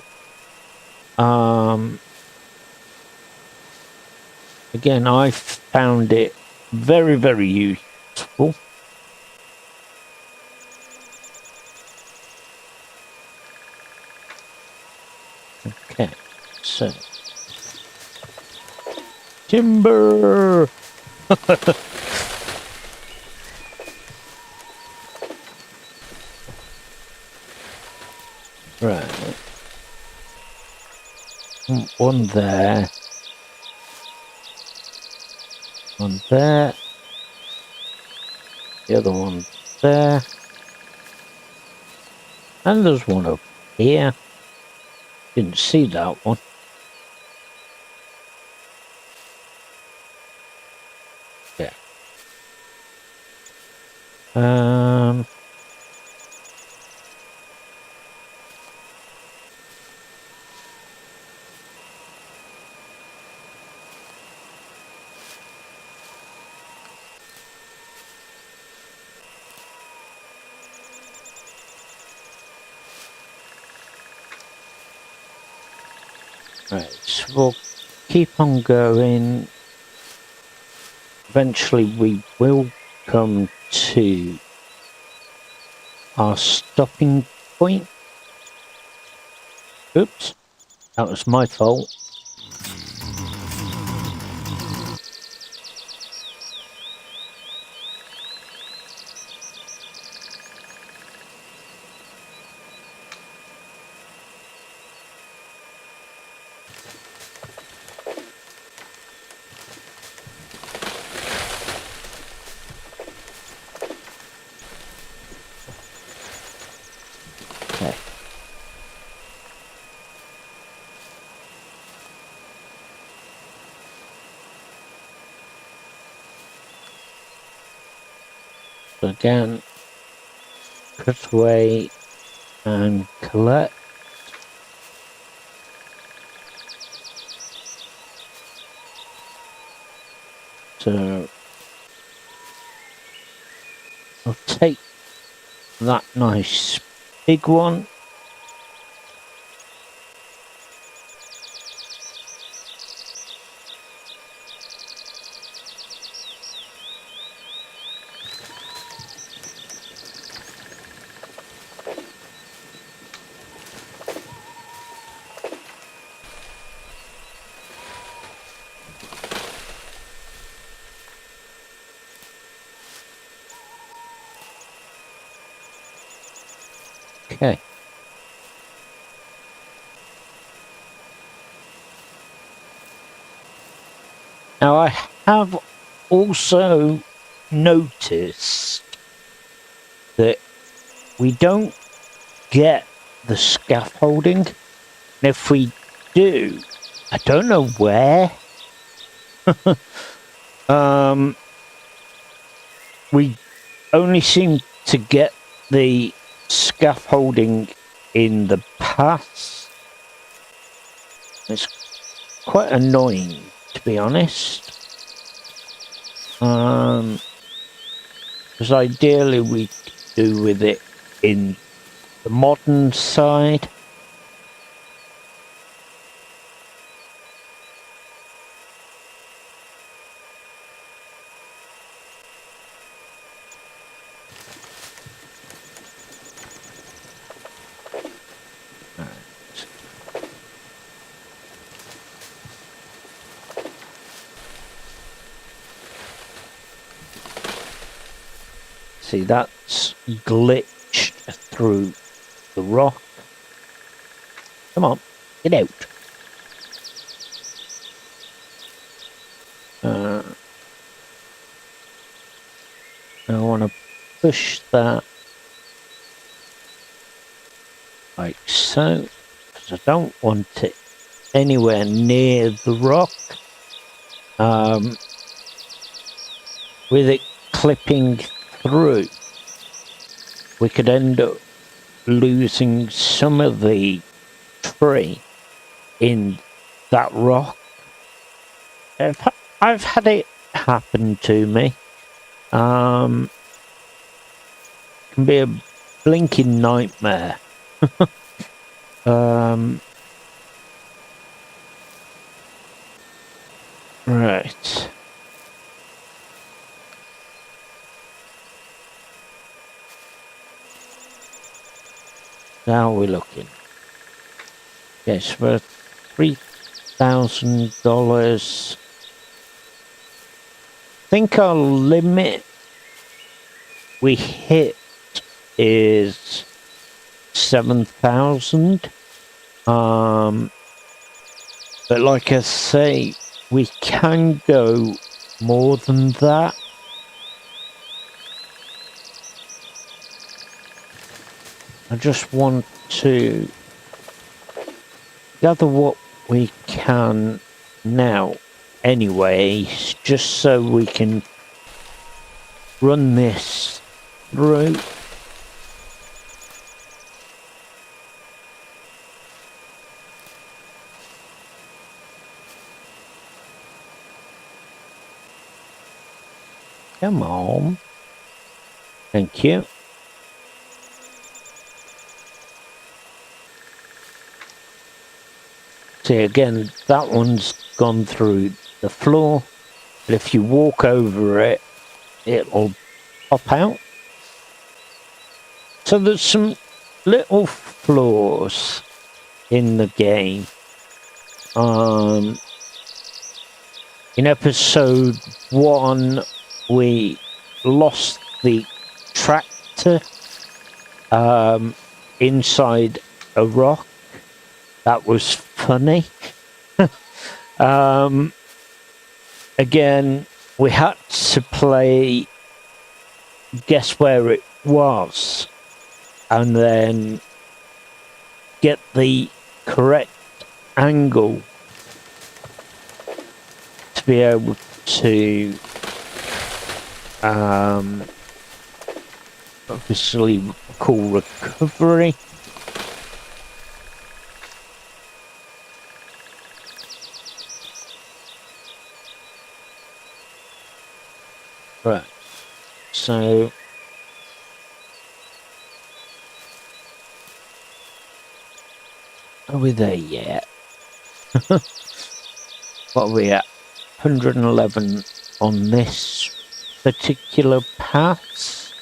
Again, I found it very, very useful. Okay, so timber. Right. One there. One there. The other one there. And there's one up here. Didn't see that one. Yeah. Right, so we'll keep on going. Eventually we will come to our stopping point. Oops, that was my fault. So again, cut away and collect. So I'll take that nice big one. Okay. Now I have also noticed that we don't get the scaffolding. And if we do, I don't know where. We only seem to get the scaffolding in the past. It's quite annoying, to be honest. Because ideally we could do with it in the modern side. See, that's glitched through the rock. Come on, get out. I want to push that like so, because I don't want it anywhere near the rock. With it clipping through, we could end up losing some of the tree in that rock. I've had it happen to me. Can be a blinking nightmare. Right. Now we're looking. Yes, for $3,000. I think our limit we hit is 7,000. But like I say, we can go more than that. I just want to gather what we can now anyway, just so we can run this through. Come on. Thank you. See, again, that one's gone through the floor, but if you walk over it, it'll pop out. So there's some little flaws in the game. In episode 1, we lost the tractor inside a rock. That was funny. Again, we had to play guess where it was and then get the correct angle to be able to Obviously, cool recovery. Right. So are we there yet? What are we at? 111 on this particular pass.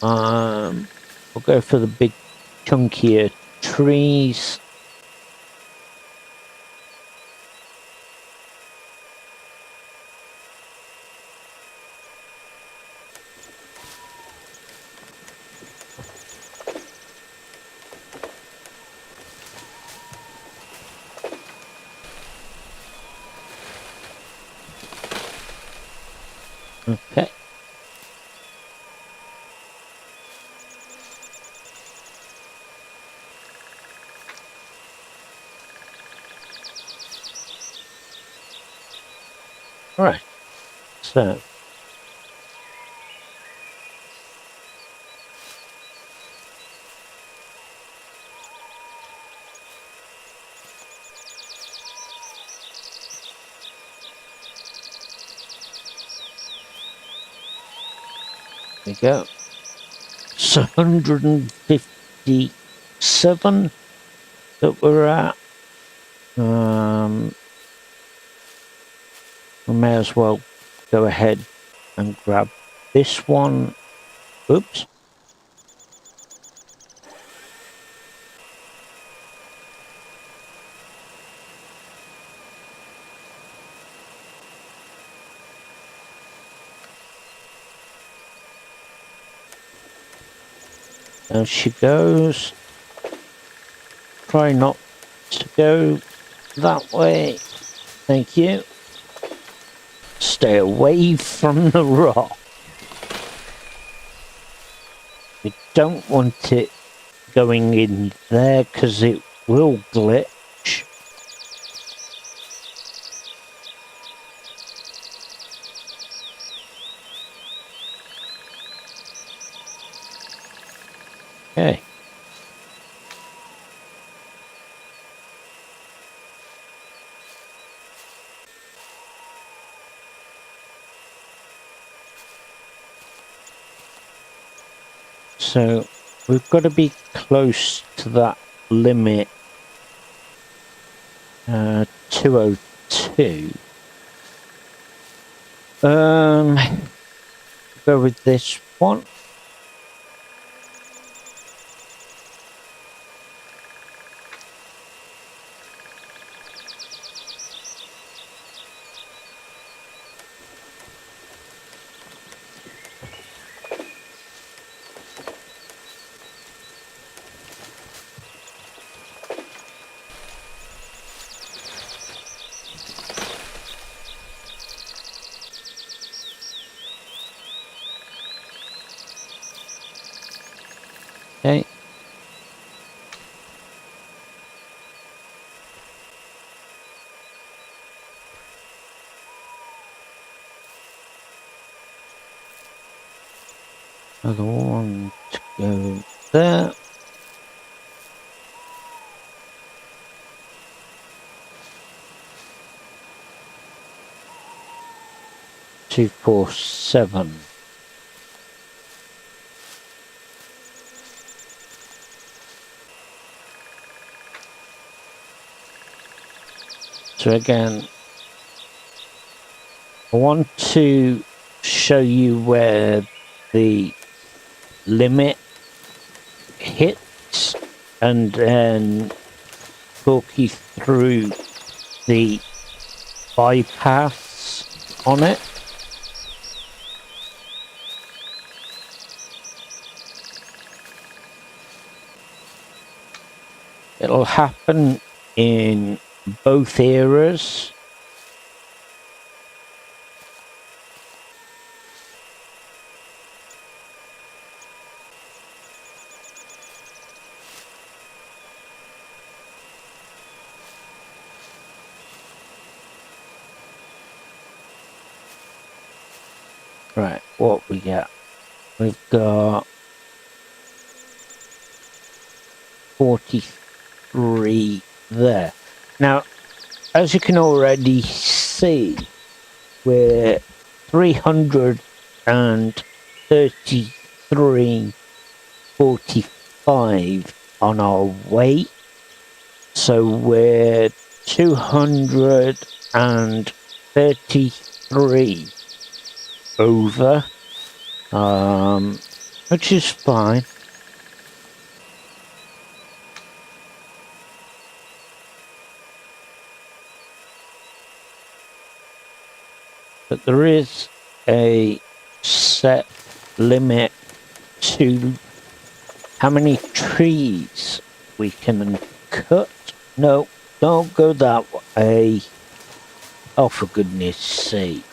We'll go for the big chunkier trees. Okay. All right. So there we go. It's 157 that we're at. We may as well go ahead and grab this one. Oops. There she goes. Try not to go that way. Thank you. Stay away from the rock. We don't want it going in there because it will glitch. Okay. So we've got to be close to that limit. 202. Go with this one. Okay. Another one to go there. Two, 4, 7. So again, I want to show you where the limit hits and then talk you through the bypass on it. It'll happen in both eras. Right, what we got? We've got 43 there. Now, as you can already see, we're 333.45 on our weight. So we're 233 over, which is fine. But there is a set limit to how many trees we can cut. No, don't go that way. Oh, for goodness sake.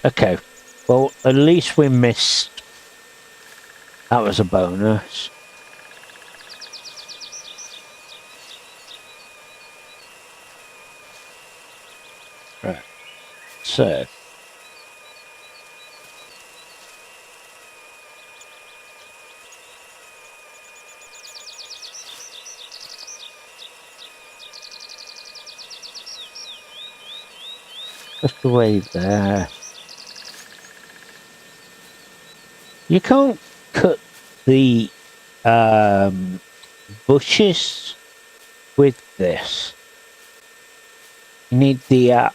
Okay. Well, at least we missed. That was a bonus. Right. So. Just away there. You can't cut the bushes with this. You need the axe.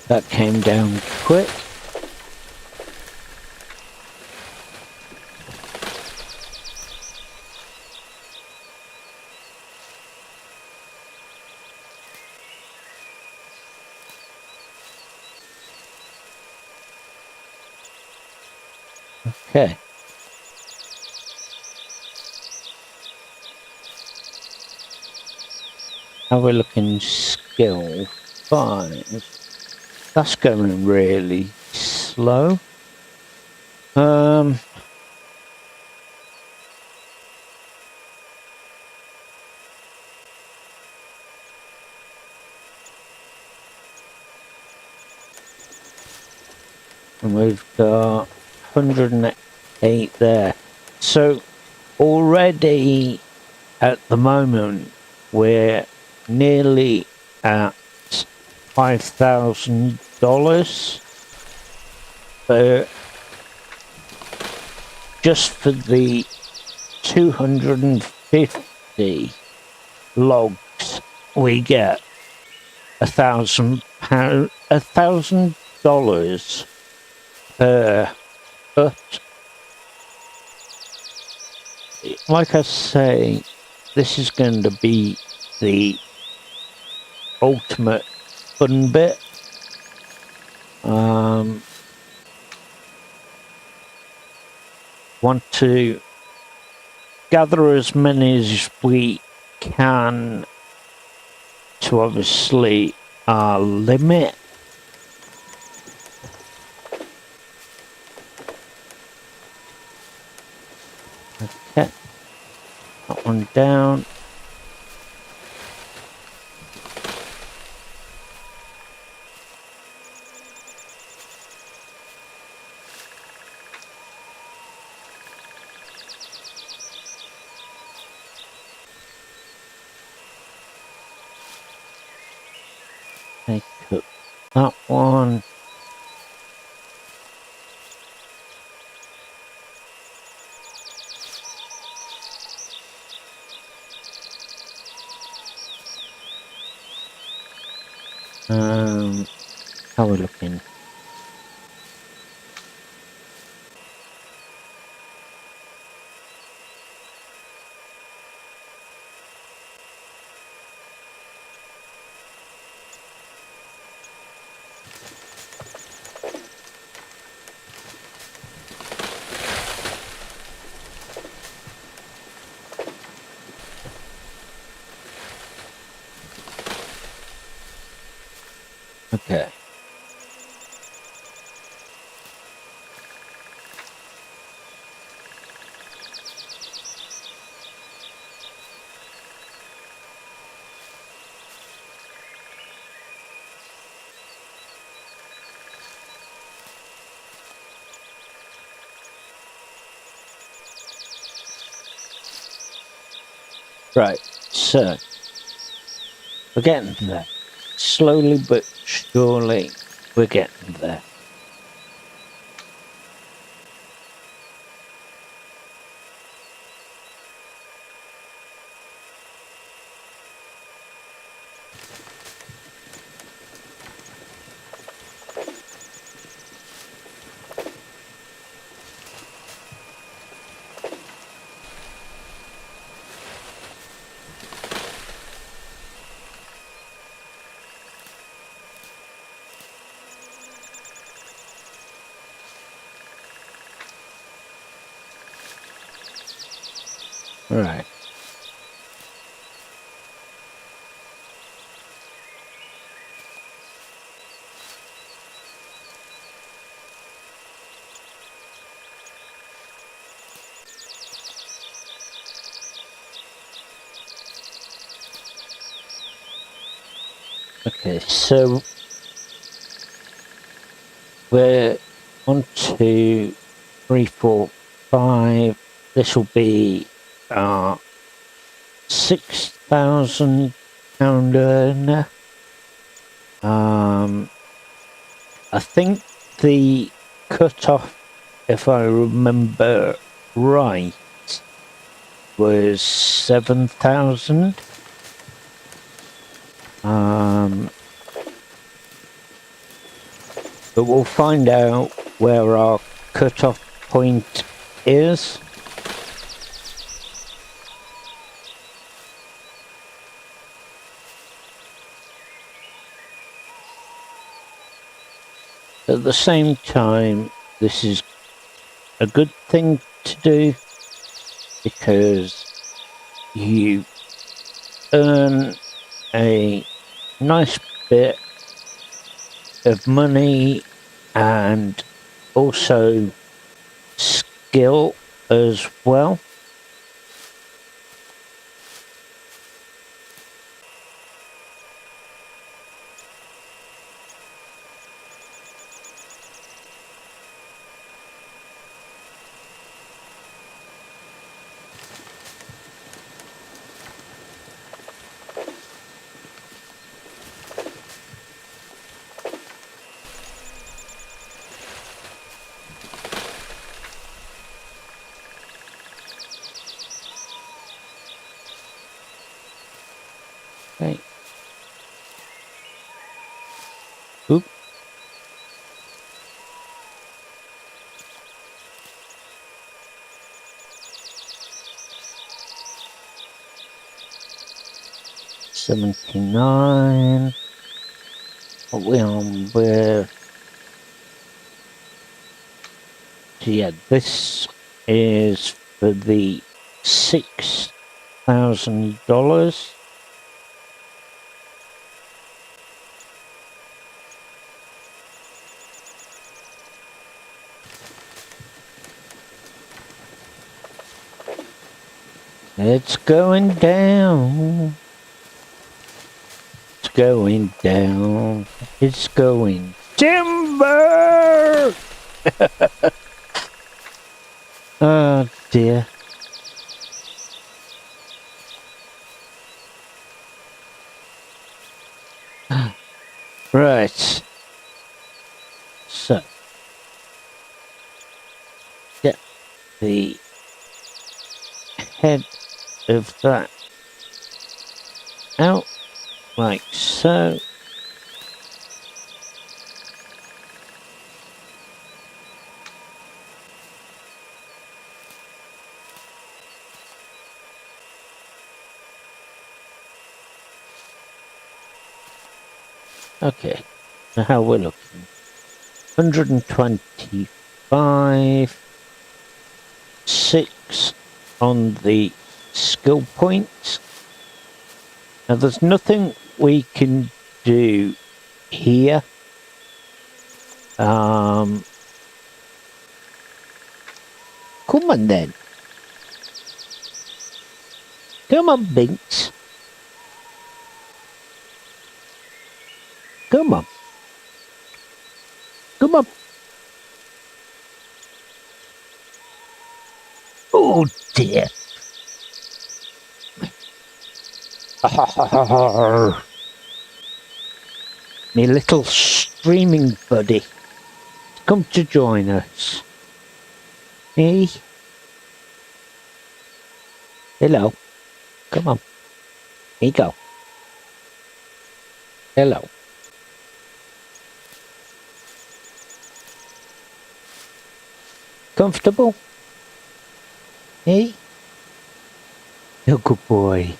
That came down quick. Okay. How we're looking skill 5. That's going really slow. And we've got 108 there. So already at the moment we're nearly at $5,000 just for the 250 logs we get. $1,000 per cut. Like I say, this is going to be the ultimate fun bit. Want to gather as many as we can to obviously our limit. Okay, that one down. Take up that one. How are we looking? Okay. Right, so we're getting there. Slowly but surely, we're getting there. Right. Okay, so we're on to 3, 4, 5. This will be £6,000 earner. I think the cut-off, if I remember right, was 7,000. But we'll find out where our cut-off point is. At the same time, this is a good thing to do because you earn a nice bit of money and also skill as well. Okay. Oop. $79. What we on with? So yeah, this is for the $6,000. It's going down. It's going down. It's going timber. Oh dear. Right. So get the head of that out like so. Okay, so how we're looking. 125, 6 on the skill points. Now there's nothing we can do here. Come on then. Come on, Binks. Come on. Come on. Oh dear. Me little streaming buddy. Come to join us. Hey. Hello. Come on. Here you go. Hello. Comfortable? Hey? You're a good boy.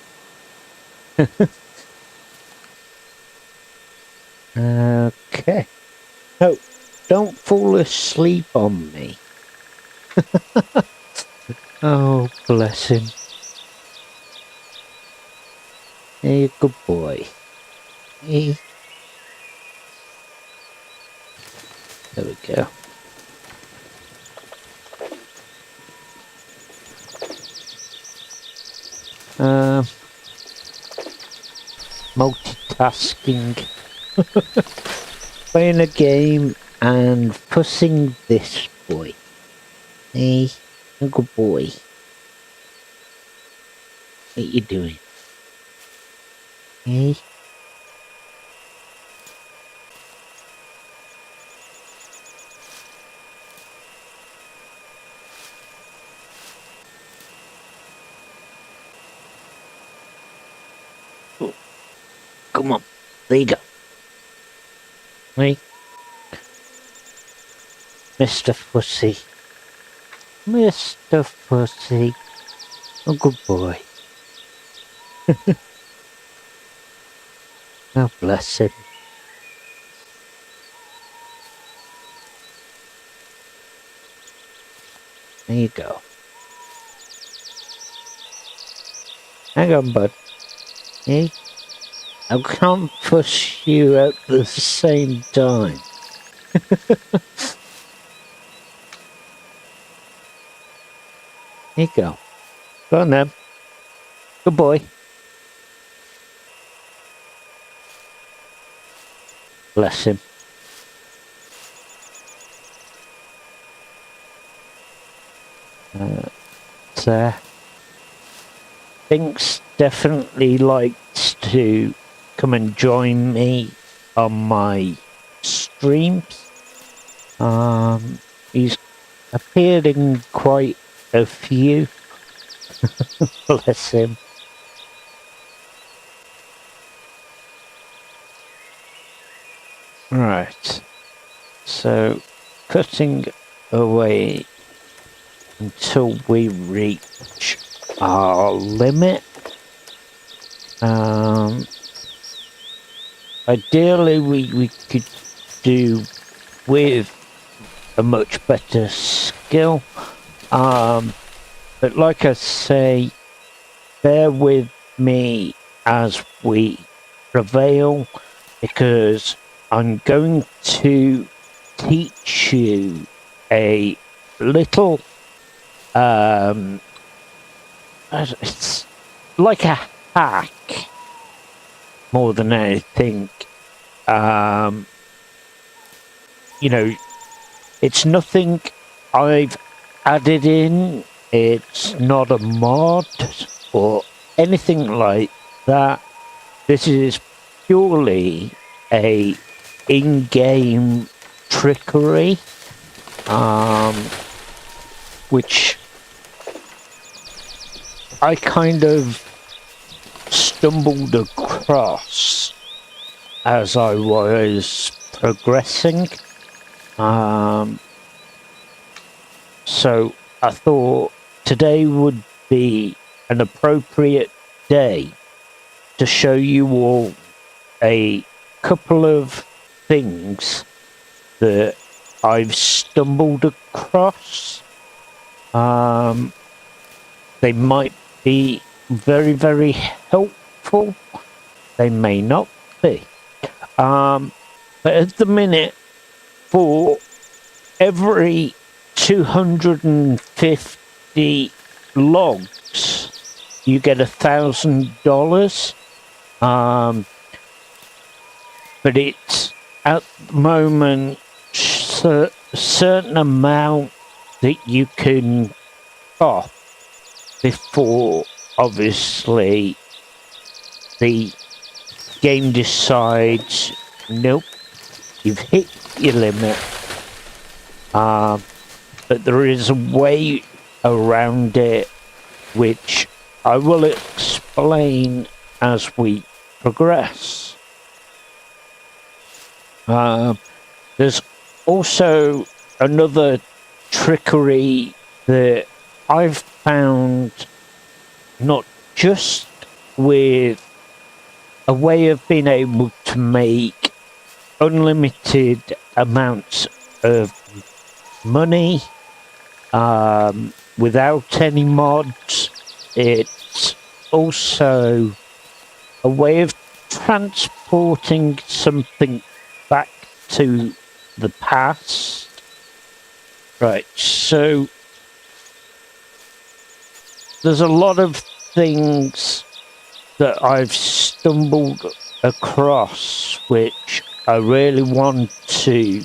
Okay. No, don't fall asleep on me. Oh, bless him. Hey, good boy. Hey. There we go. Multitasking. Playing a game and fussing this boy. Hey, a good boy. What you doing? Hey? Oh, come on. There you go. Hey? Mr. Fussy. Mr. Fussy. A good boy. Oh, bless him. There you go. Hang on, bud. Hey? I can't push you at the same time. Here you go. Go on then. Good boy. Bless him. There. Binks definitely likes to come and join me on my streams. He's appeared in quite a few. Bless him. Right. So, cutting away until we reach our limit. Ideally we could do with a much better skill, but like I say, bear with me as we prevail, because I'm going to teach you a little it's like a hack more than anything. You know, it's nothing I've added in. It's not a mod or anything like that. This is purely a in-game trickery, which I kind of stumbled across as I was progressing. So I thought today would be an appropriate day to show you all a couple of things that I've stumbled across. They might be very, very helpful. They may not be. But at the minute, for every 250 logs, you get $1,000. But it's at the moment a certain amount that you can off before, obviously, the game decides, nope, you've hit your limit. But there is a way around it, which I will explain as we progress. There's also another trickery that I've found, not just with a way of being able to make unlimited amounts of money without any mods. It's also a way of transporting something back to the past. Right, so there's a lot of things that I've stumbled across which I really want to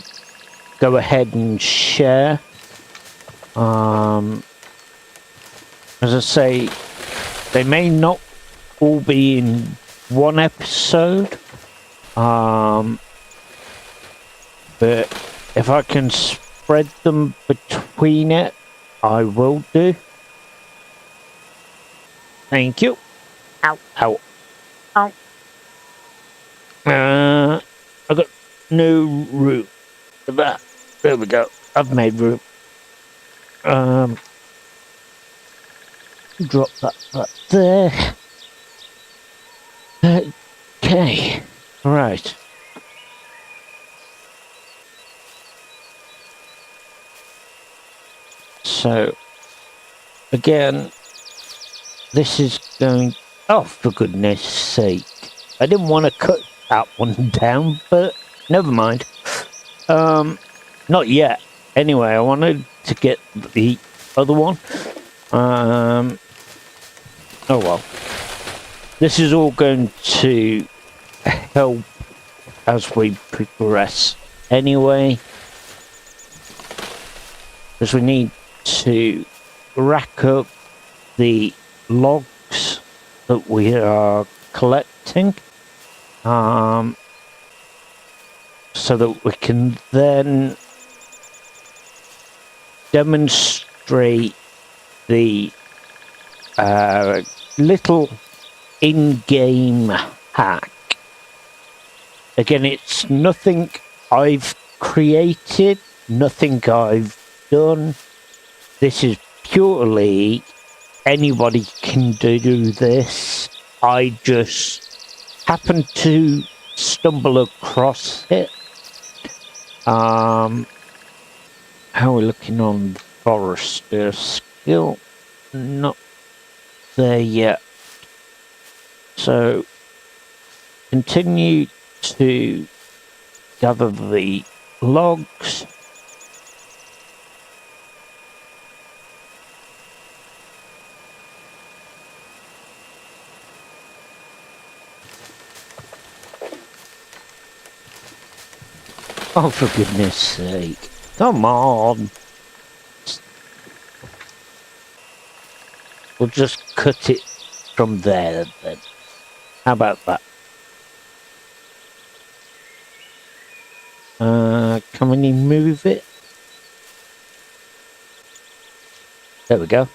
go ahead and share. As I say, they may not all be in one episode, but if I can spread them between it, I will do. Thank you. Ow, ow, ow. I got no room for that. There we go. I've made room. Drop that right there. Okay. Right. So, again, this is going... Oh, for goodness sake. I didn't want to cut that one down, but never mind. Not yet. Anyway, I wanted to get the other one. Oh well. This is all going to help as we progress anyway. Because we need to rack up the logs that we are collecting. So that we can then demonstrate the little in-game hack. Again, it's nothing I've created, nothing I've done. This is purely anybody can do this. I just happened to stumble across it. How are we looking on Forester skill? Not there yet. So continue to gather the logs. Oh, for goodness sake. Come on. We'll just cut it from there then. How about that? Can we move it? There we go.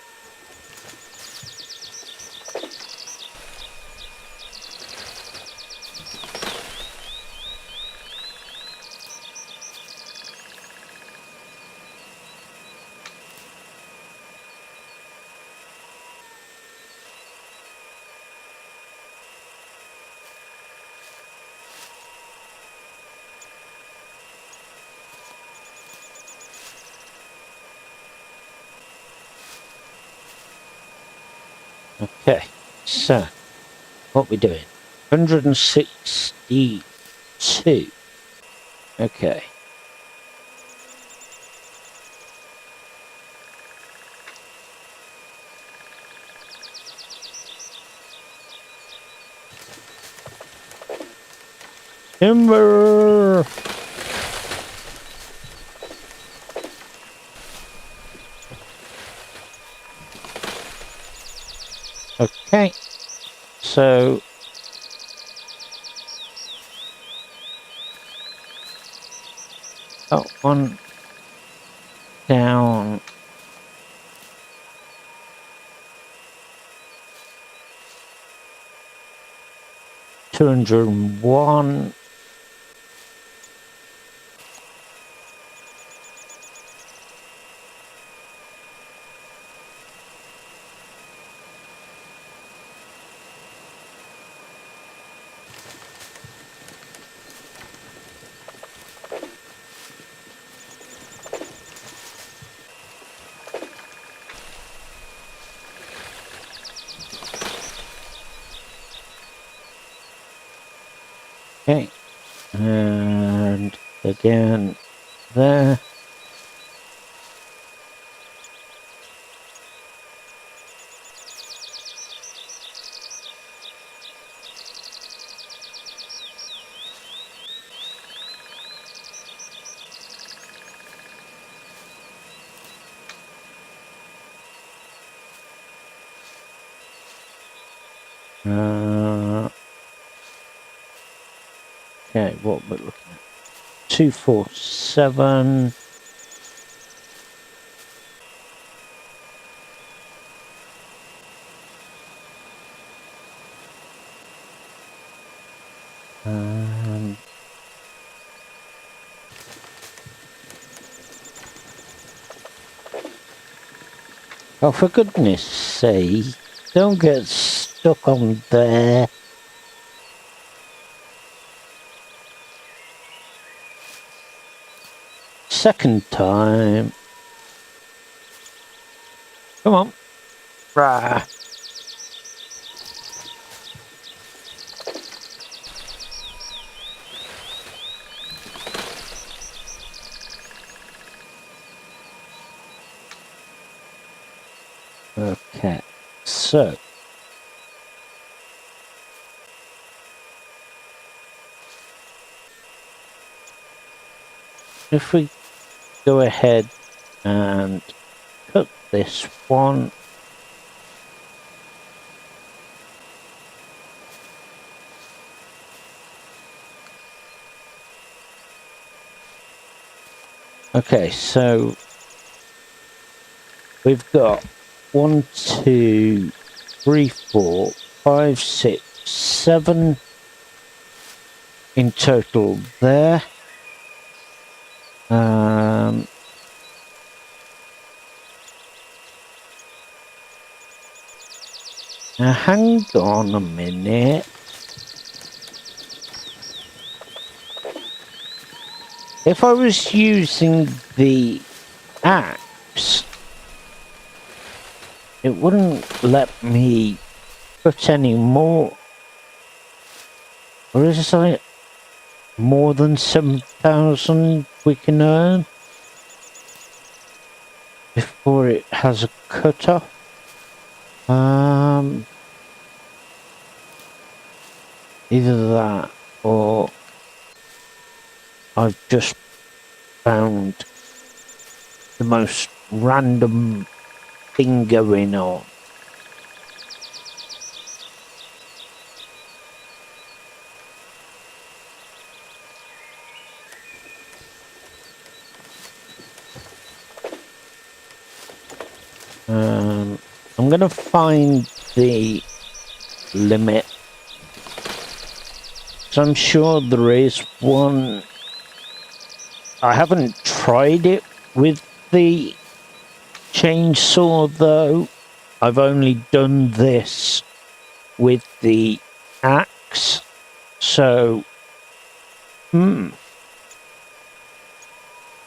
Okay, so what we doing? 162. Okay. Timber! Okay. So got one down. $201. Okay. And again there. Okay, what we're looking at. 247. Oh, for goodness sake, don't get stuck on there. Second time. Come on. Rah. Okay, so if we go ahead and cut this one. Okay, so we've got 1, 2, 3, 4, 5, 6, 7 in total there. Now hang on a minute. If I was using the axe, it wouldn't let me put any more. Or is it like more than 7,000 we can earn before it has a cutoff? Either that or I've just found the most random thing going on. I'm gonna find the limit. So I'm sure there is one. I haven't tried it with the chainsaw though. I've only done this with the axe. So,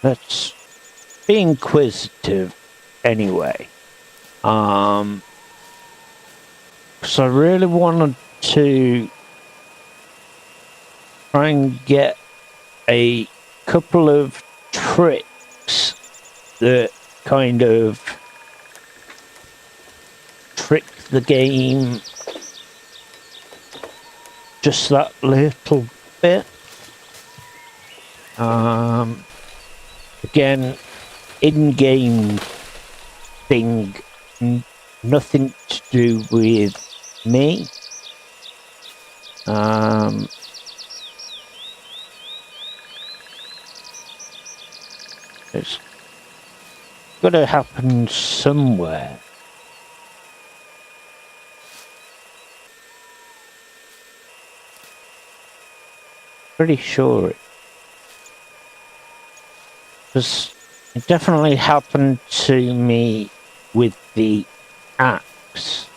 let's be inquisitive anyway. So I really wanted to try and get a couple of tricks that kind of trick the game just that little bit. Again, in-game thing, nothing to do with me. It's got to happen somewhere. Pretty sure it definitely happened to me with the axe.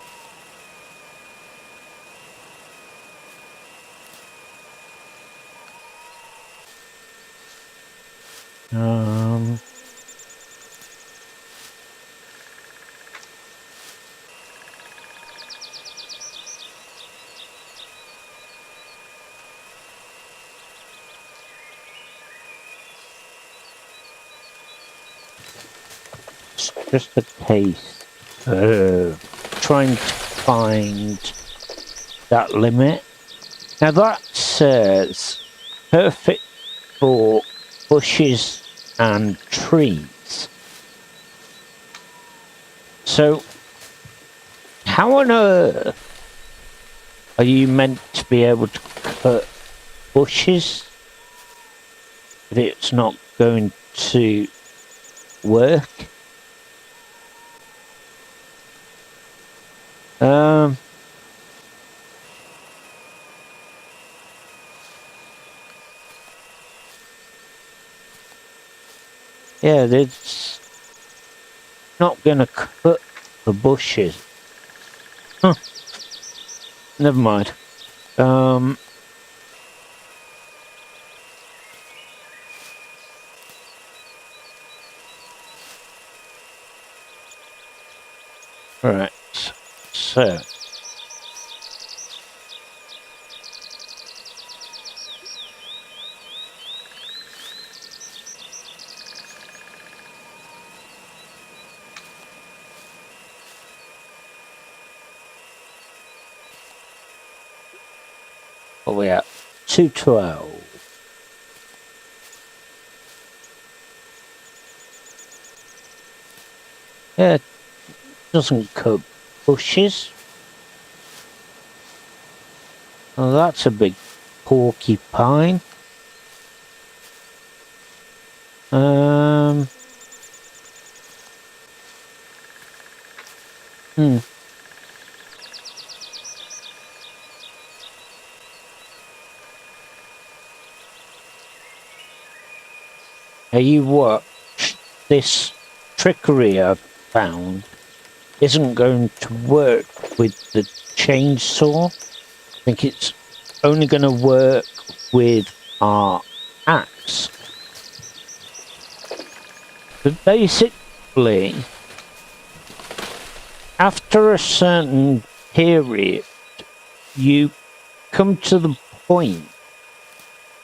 It's just a case of trying to find that limit. Now that says perfect for bushes and trees. So how on earth are you meant to be able to cut bushes if it's not going to work? Yeah, it's not gonna cut the bushes. Huh. Never mind. Right. So. What are we at? 212. Yeah, it doesn't cut bushes. Oh, that's a big porcupine. Now you watch, this trickery I've found isn't going to work with the chainsaw. I think it's only going to work with our axe. But basically, after a certain period, you come to the point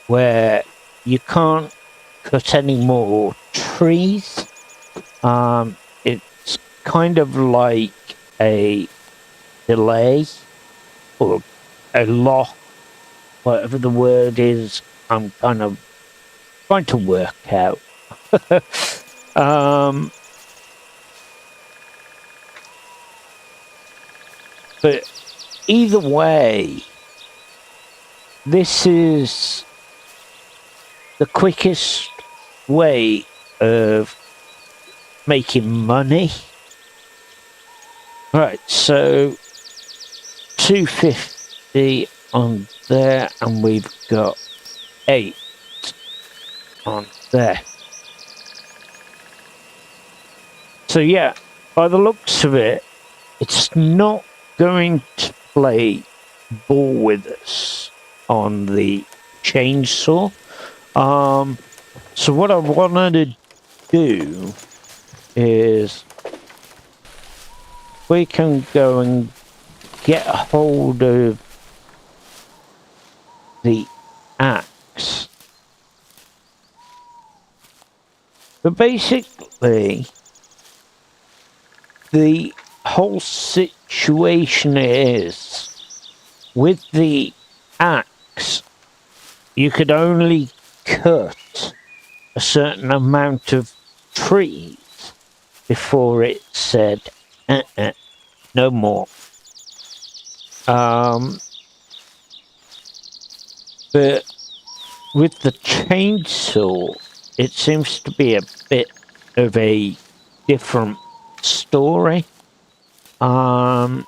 where you can't cut any more trees. It's kind of like a delay or a lock, whatever the word is. I'm kind of trying to work out. But either way, this is the quickest way of making money. Right, so 250 on there, and we've got 8 on there. So yeah, by the looks of it, it's not going to play ball with us on the chainsaw. So what I wanted to do is we can go and get a hold of the axe But basically, the whole situation is, with the axe, you could only cut a certain amount of trees before it said, no more. But with the chainsaw, it seems to be a bit of a different story. So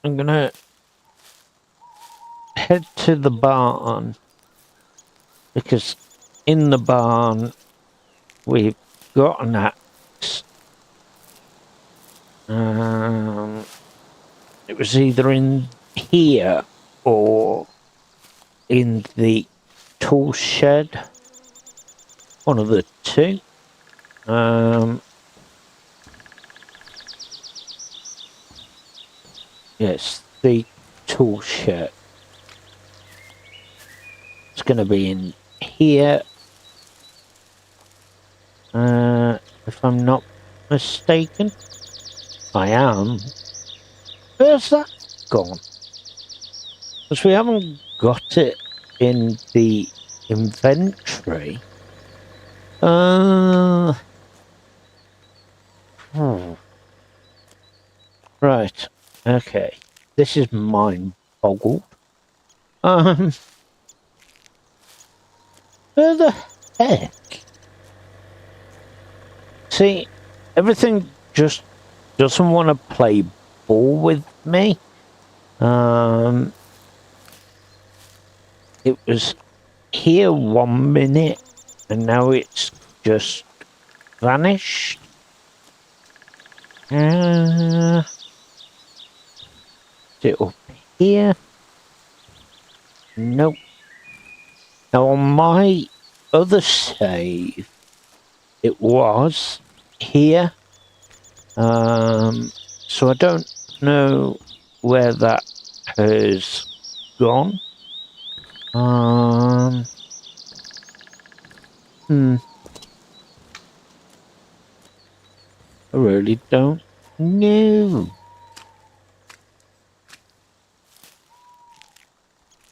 I'm gonna head to the barn, because in the barn we've got an axe. It was either in here or in the tool shed, one of the two. Yes, the tool shed. It's going to be in here, if I'm not mistaken. I am. Where's that gone? Because we haven't got it in the inventory. Right. Okay. This is mind boggled. Where the heck? See, everything just doesn't want to play ball with me. It was here 1 minute and now it's just vanished. Is it up here? Nope. Now on my other save, it was here. So I don't know where that has gone. I really don't know.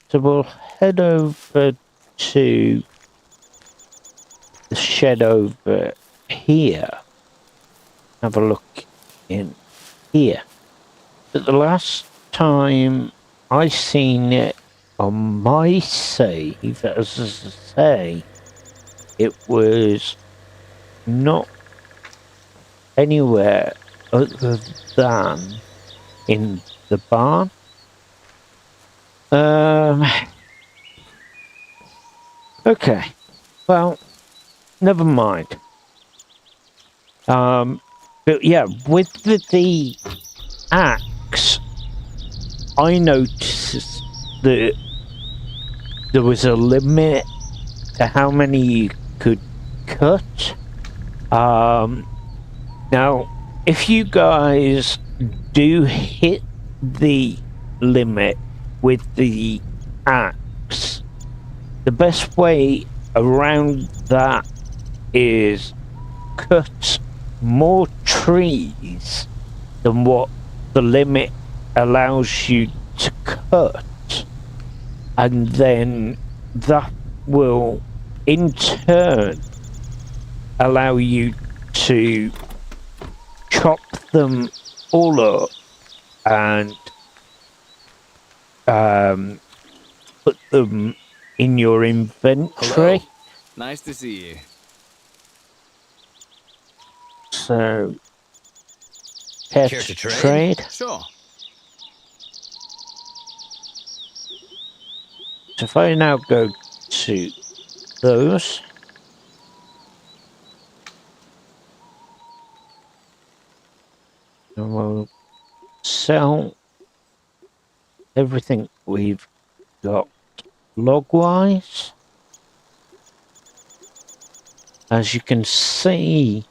So we'll head over to the shed over here. Have a look in here. But the last time I seen it on my save, as I say, it was not anywhere other than in the barn. Okay, well, never mind. But yeah, with the axe, I noticed that there was a limit to how many you could cut. Now, if you guys do hit the limit with the axe, the best way around that is cut more trees than what the limit allows you to cut, and then that will in turn allow you to chop them all up and put them in your inventory. Hello. Nice to see you. So, care Care to to trade? trade? Sure. So if I now go to those, and we'll sell everything we've got log-wise. As you can see,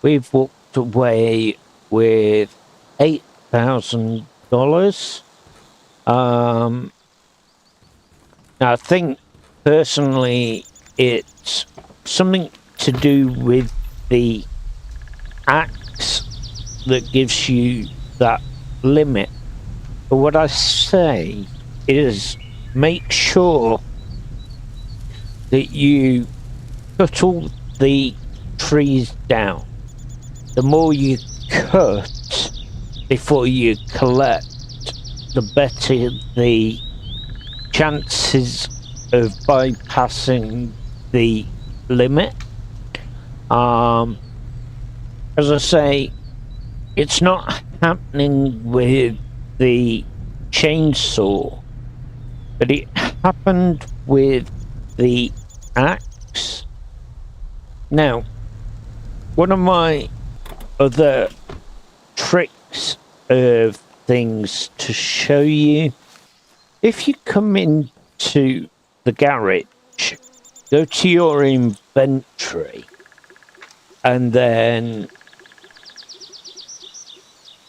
we've walked away with $8,000. Now I think personally, it's something to do with the axe that gives you that limit. But what I say is make sure that you cut all the trees down. The more you cut before you collect, the better the chances of bypassing the limit. As I say, it's not happening with the chainsaw, but it happened with the axe. Now, one of my other tricks of things to show you, if you come into the garage, go to your inventory and then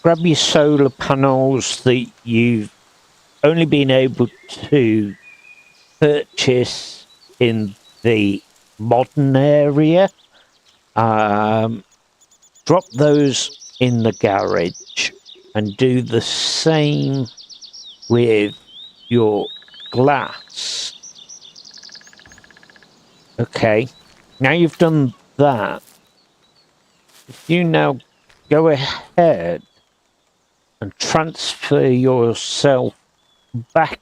grab your solar panels that you've only been able to purchase in the modern area. Drop those in the garage and do the same with your glass. Okay, now you've done that, if you now go ahead and transfer yourself back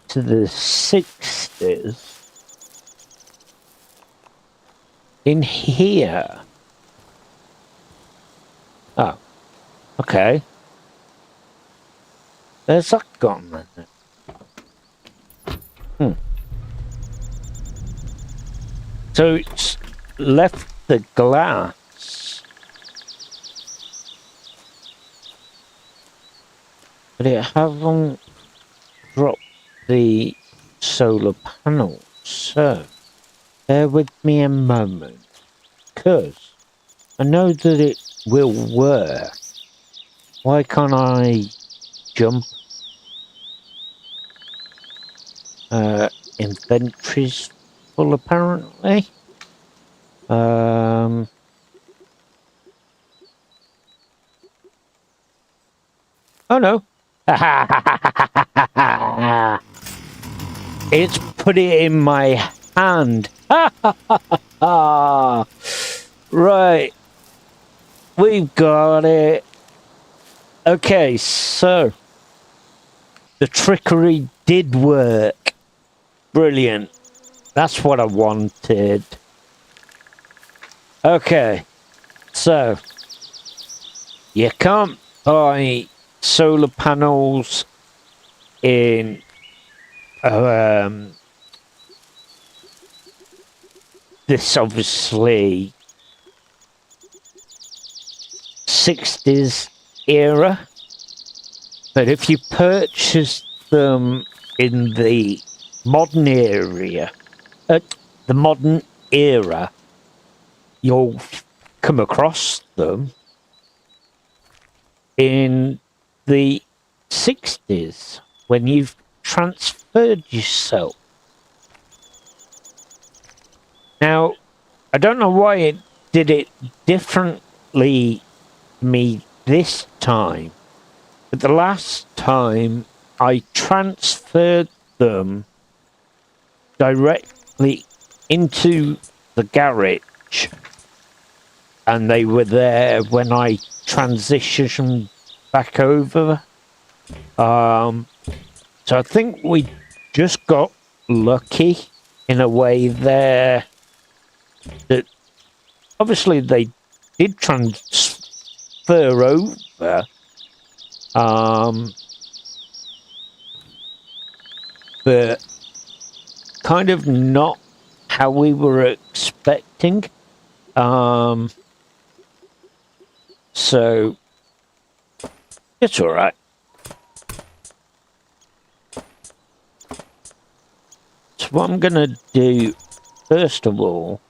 to the 60s, in here. Oh, okay. There's that gone then. So it's left the glass, but it hasn't dropped the solar panels. So bear with me a moment, because I know that it will work. Why can't I jump? Inventory's full apparently. Oh no. It's put it in my hand. Right. We've got it. Okay, so the trickery did work. Brilliant. That's what I wanted. Okay, so you can't buy solar panels in this obviously 60s era, but if you purchase them in the modern area, the modern era, you'll come across them in the 60s when you've transferred yourself. Now, I don't know why it did it differently to me this time, but the last time I transferred them directly into the garage, and they were there when I transitioned back over. So I think we just got lucky in a way there, that obviously they did transfer over, but kind of not how we were expecting. So it's all right. So what I'm gonna do first of all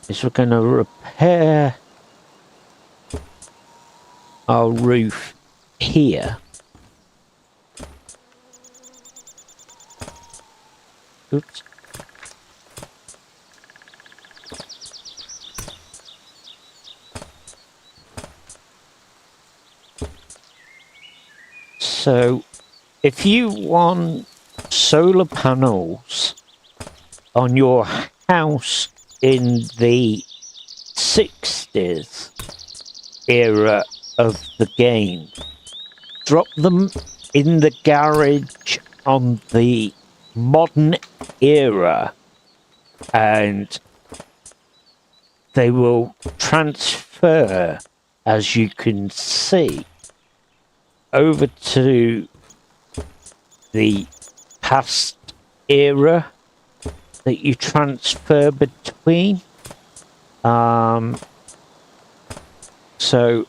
is we're gonna repair our roof here. Oops. So, if you want solar panels on your house in the 60s era of the game, drop them in the garage on the modern era and they will transfer, as you can see, over to the past era that you transfer between. So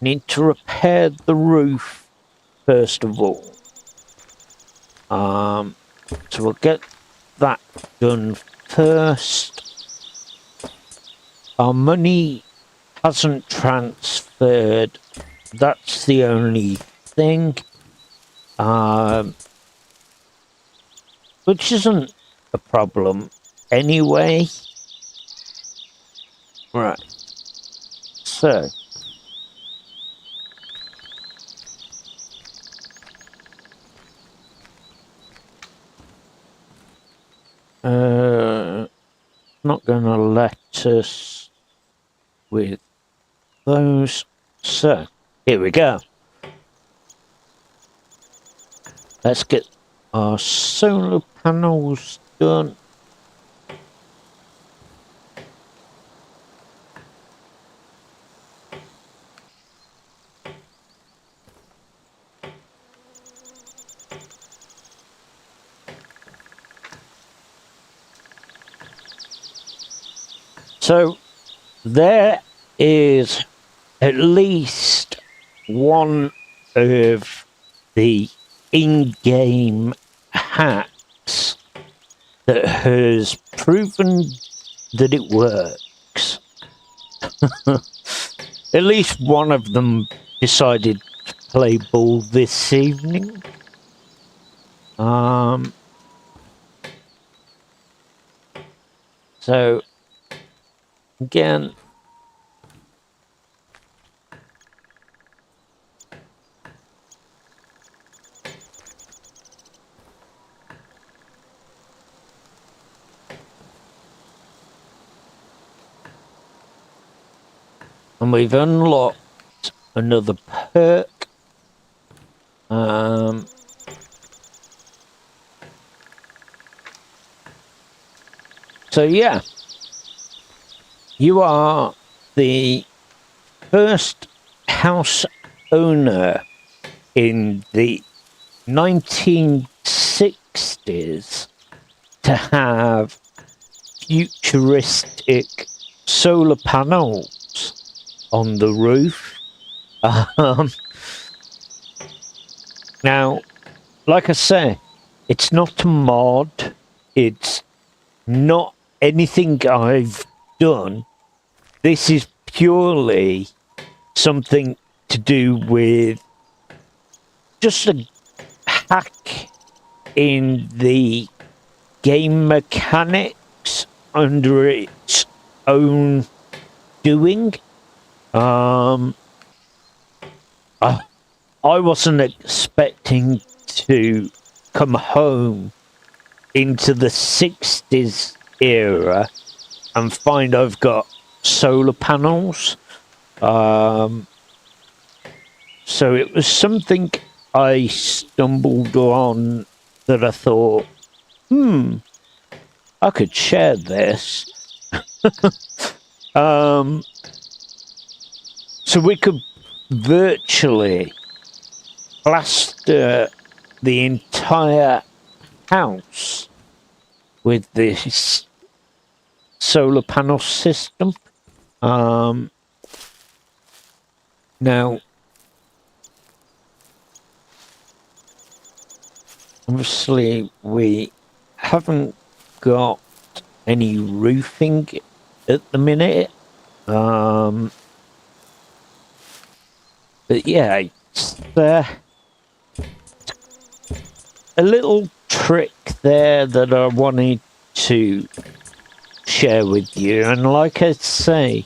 need to repair the roof first of all. So we'll get that done first. Our money hasn't transferred. That's the only thing. Which isn't a problem anyway. Right. So. Not gonna let us with those. So, here we go. Let's get our solar panels done. So, there is at least one of the in-game hacks that has proven that it works. At least one of them decided to play ball this evening. So again, and we've unlocked another perk. So yeah, you are the first house owner in the 1960s to have futuristic solar panels on the roof. Now, like I say, it's not a mod. It's not anything I've done. This is purely something to do with just a hack in the game mechanics under its own doing. I wasn't expecting to come home into the 60s era and find I've got solar panels. So it was something I stumbled on that I thought, I could share this. So we could virtually plaster the entire house with this solar panel system. Now, obviously, we haven't got any roofing at the minute. But yeah, it's a little trick there that I wanted to share with you, and like I say,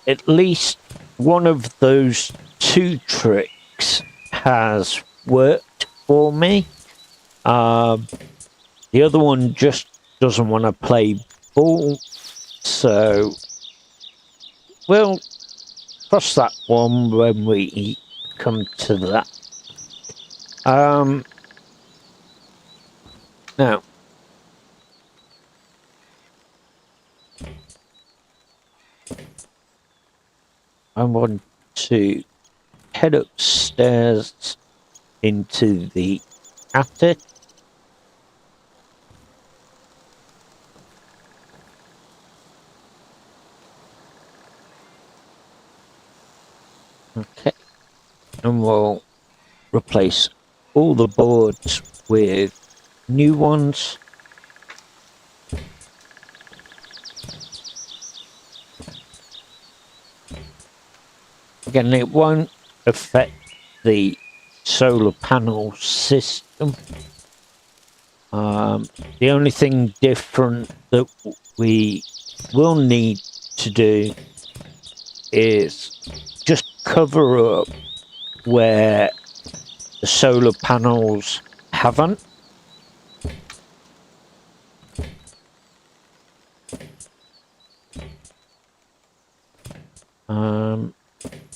at least one of those two tricks has worked for me. The other one just doesn't want to play ball, so we'll cross that one when we come to that. Now, I want to head upstairs into the attic. Okay, and we'll replace all the boards with new ones. Again, it won't affect the solar panel system. The only thing different that we will need to do is just cover up where the solar panels haven't.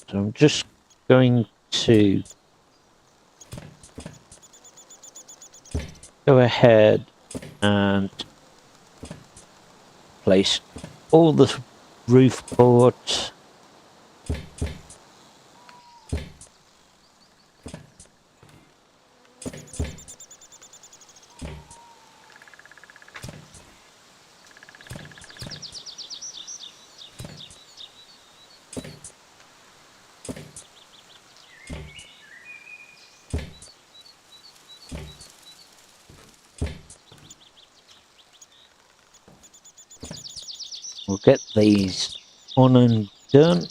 So I'm just going to go ahead and place all the roof boards. We'll get these on and done.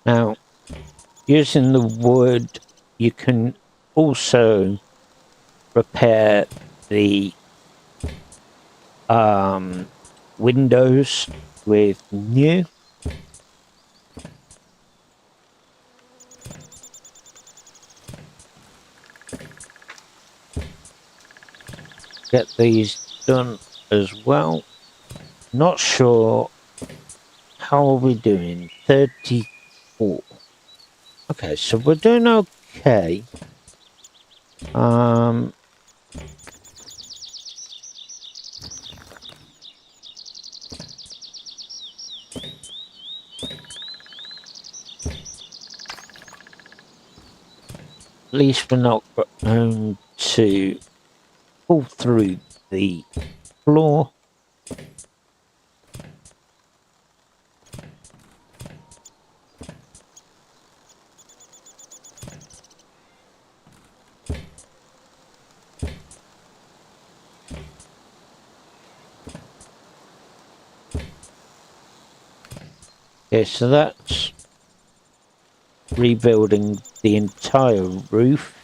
Now, using the wood, you can also repair the windows with new. Get these done as well. Not sure how are we doing. 34. Okay, so we're doing okay. At least we're not going to pull through the floor. Okay, so that's rebuilding the entire roof.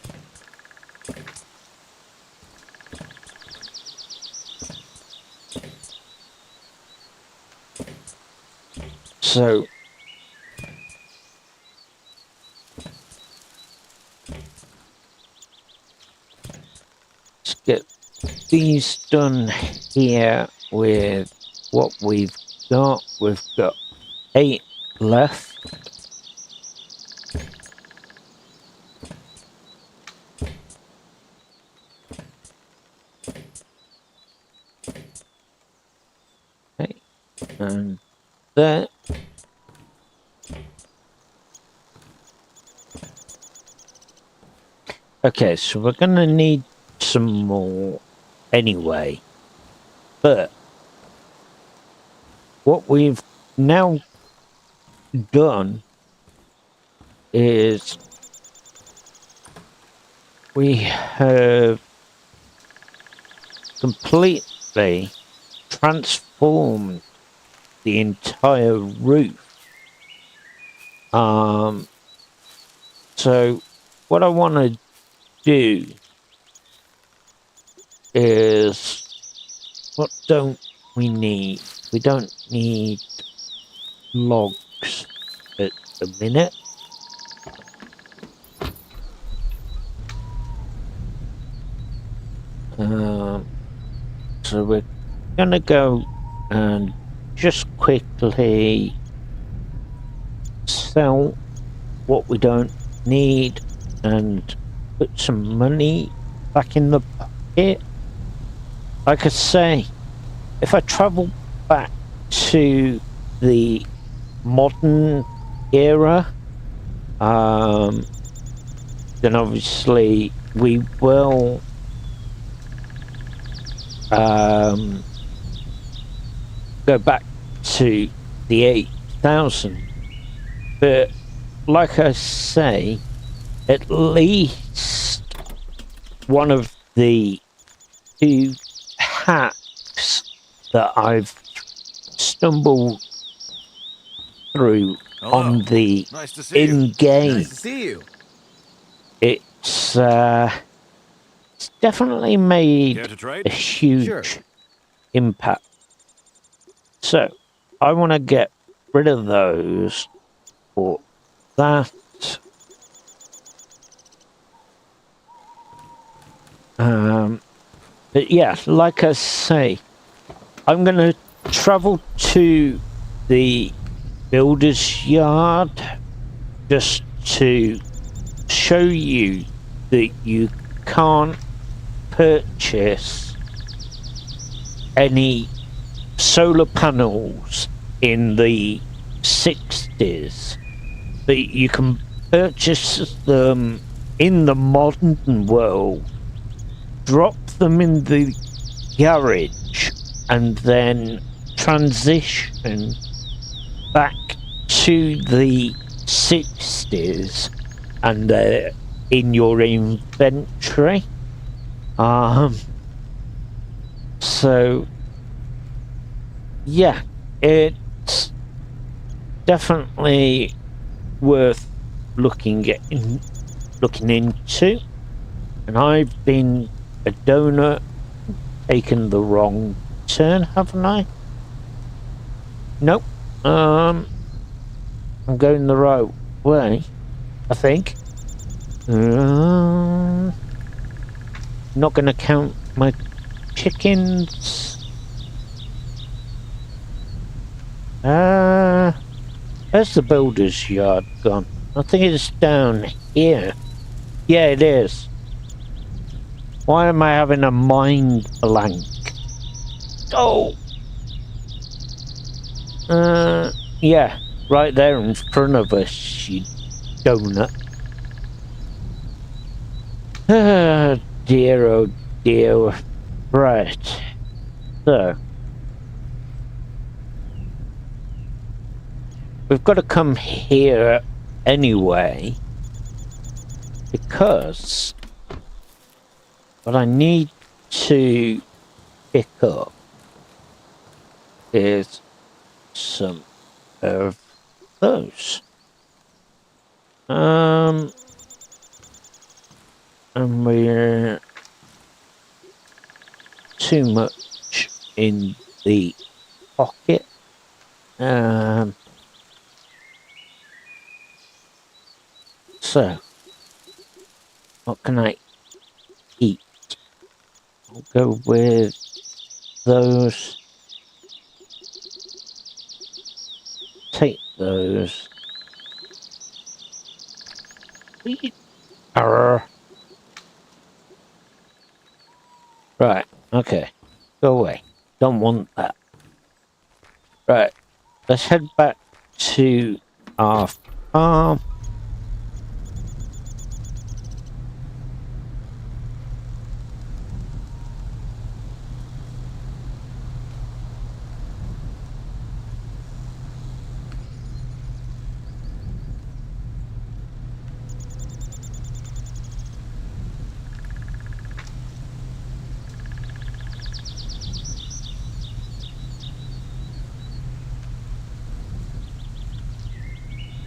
So let's get these done here with what we've got. We've got 8 left. Okay, and there. Okay, so we're gonna need some more anyway, but what we've now done is we have completely transformed the entire roof. So what I want to do is, what don't we need? We don't need logs at the minute. So we're gonna go and just quickly sell what we don't need and put some money back in the pocket. Like I say, if I travel back to the modern era, then obviously we will go back to the 8,000. But like I say, at least one of the two hacks that I've stumbled through Hello. on the Nice to see you. in-game, Nice to see you. it's definitely made Care to trade? a huge Sure. impact. So I want to get rid of those for that. But yeah, like I say, I'm going to travel to the builder's yard just to show you that you can't purchase any solar panels in the 60s, but you can purchase them in the modern world, drop them in the garage, and then transition back to the 60s, and they're in your inventory. So yeah, it's definitely worth looking into. And I've been a donut, taken the wrong turn, haven't I? Nope. I'm going the right way, I think. Not gonna count my chickens. Where's the builder's yard gone? I think it's down here. Yeah, it is. Why am I having a mind blank? Oh! Yeah, right there in front of us, you donut. Oh dear. Right. So. We've got to come here anyway, because what I need to pick up is some of those. And we're too much in the pocket. So, what can I eat? I'll go with those. Take those. Eat. Right, okay. Go away. Don't want that. Right, let's head back to our farm.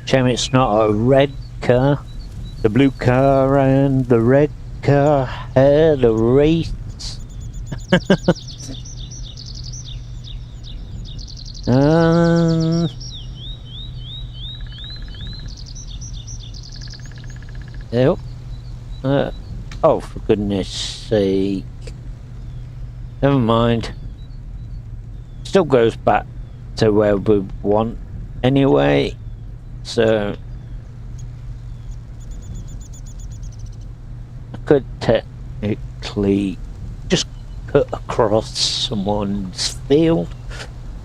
Shame it's not a red car. The blue car and the red car had a race. um, yep. Oh, for goodness sake. Never mind. Still goes back to where we want anyway. So I could technically just cut across someone's field.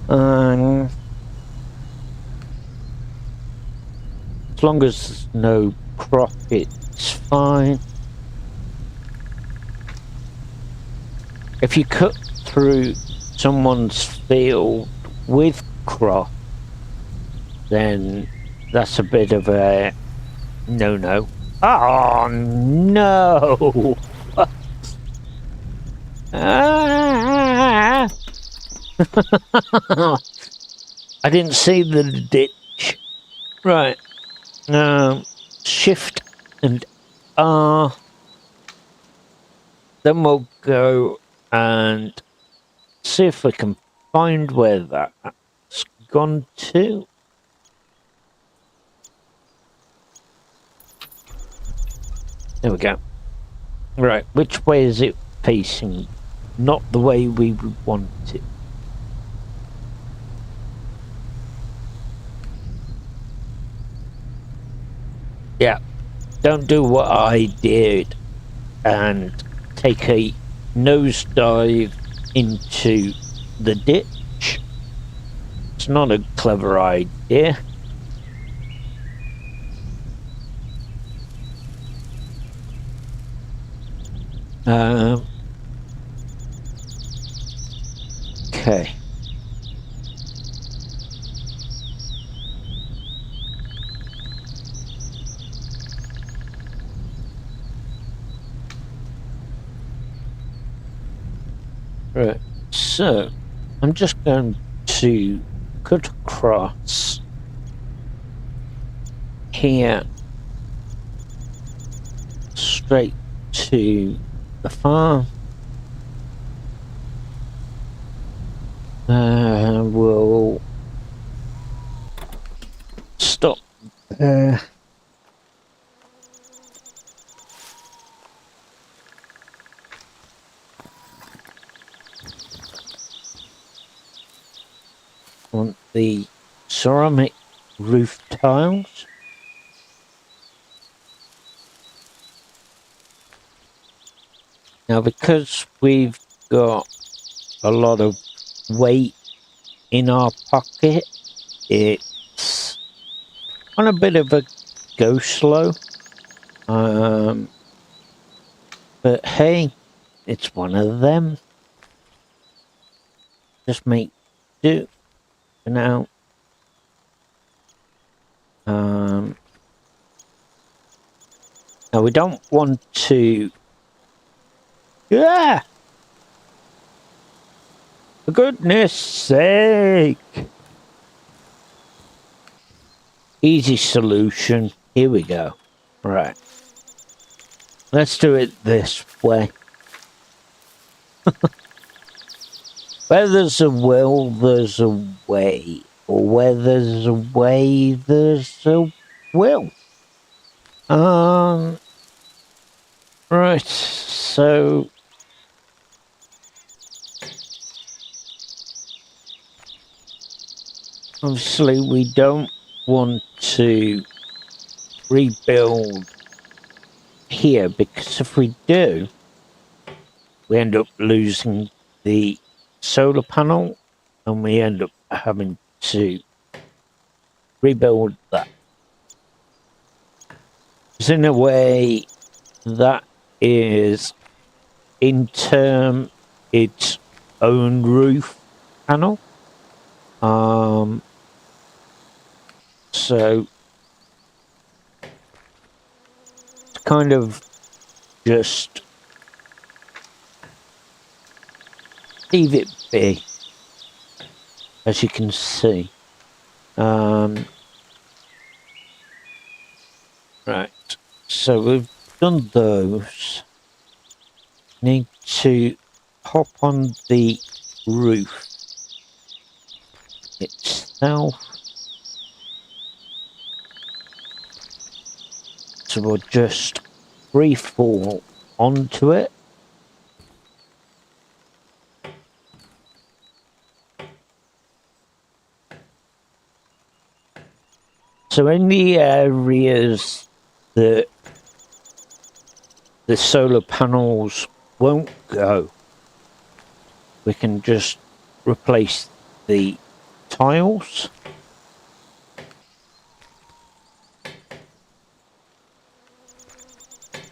As long as there's no crop, it's fine. If you cut through someone's field with crop, then that's a bit of a no-no. Oh no! Ah! I didn't see the ditch. Right. Shift and R. Then we'll go and see if we can find where that's gone to. There we go. Right, which way is it facing? Not the way we would want it. Yeah, don't do what I did and take a nosedive into the ditch. It's not a clever idea. Okay. Right, so I'm just going to cut across here straight to the farm. We'll stop there. Want the ceramic roof tiles. Now, because we've got a lot of weight in our pocket, it's on a bit of a go slow. But hey, it's one of them. Just make do for now. Now we don't want to. Yeah. For goodness sake. Easy solution. Here we go. Right. Let's do it this way. Where there's a will, there's a way. Or where there's a way, there's a will. Right, so obviously we don't want to rebuild here, because if we do, we end up losing the solar panel and we end up having to rebuild that. So in a way, that is in turn its own roof panel. So it's kind of just leave it be, as you can see. Right. So we've done those. Need to hop on the roof itself. So we'll just free fall onto it. So in the areas that the solar panels won't go, we can just replace the tiles.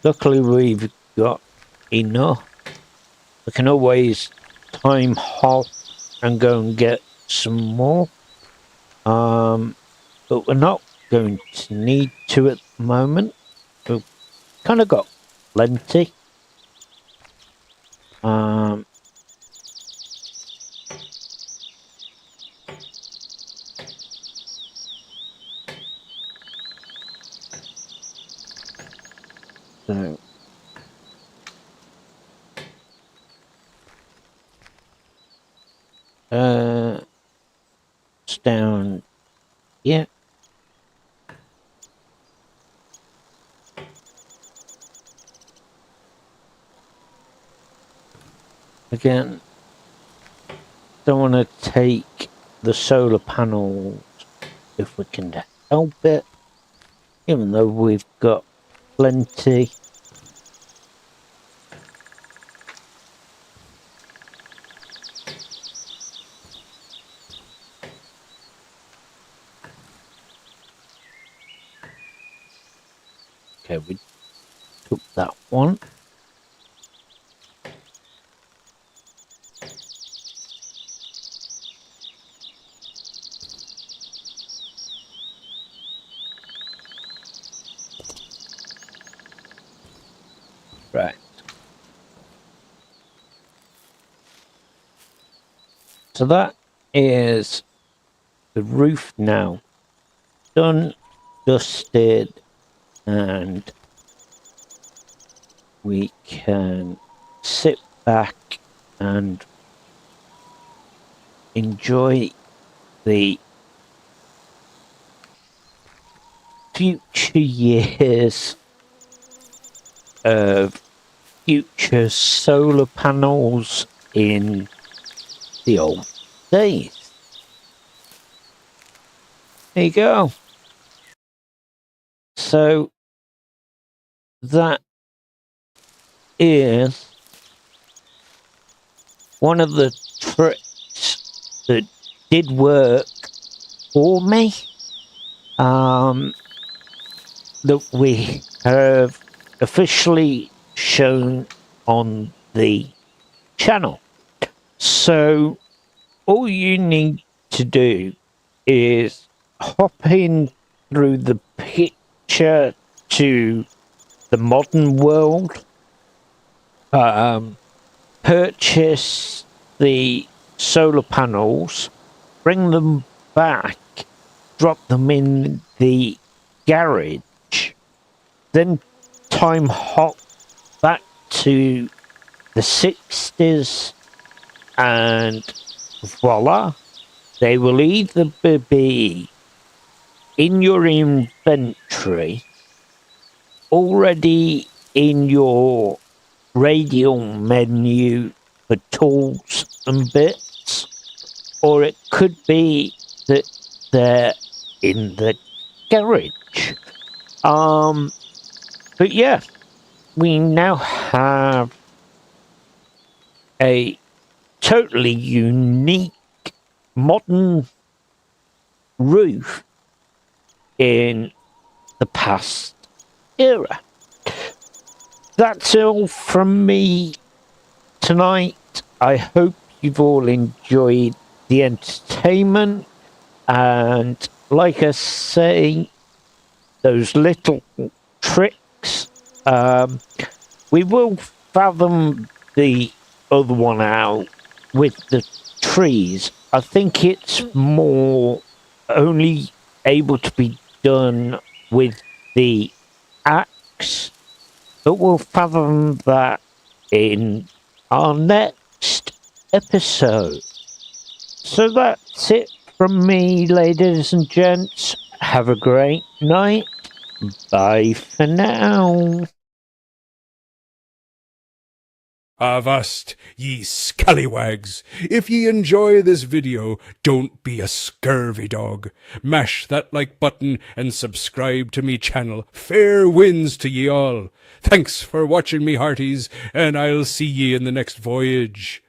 Luckily we've got enough. We can always time hop and go and get some more. But we're not going to need to at the moment. We've kind of got plenty. So it's down here. Again, don't want to take the solar panels if we can help it, even though we've got plenty. Okay, we took that one. Right. So that is the roof now done, dusted, and we can sit back and enjoy the future years of future solar panels in the old days. There you go. So that is one of the tricks that did work for me, that we have officially shown on the channel. So all you need to do is hop in through the picture to the modern world, purchase the solar panels, bring them back, drop them in the garage, then time hop back to the 60s, and voila, they will either be in your inventory, already in your radial menu for tools and bits, or it could be that they're in the garage. But yeah, we now have a totally unique modern roof in the past era. That's all from me tonight. I hope you've all enjoyed the entertainment, and like I say, those little tricks, we will fathom the other one out with the trees. I think it's more only able to be done with the axe, but we'll fathom that in our next episode. So that's it from me, ladies and gents. Have a great night. Bye for now. Avast, ye scallywags! If ye enjoy this video, don't be a scurvy dog. Mash that like button and subscribe to me channel. Fair winds to ye all. Thanks for watching me hearties, and I'll see ye in the next voyage.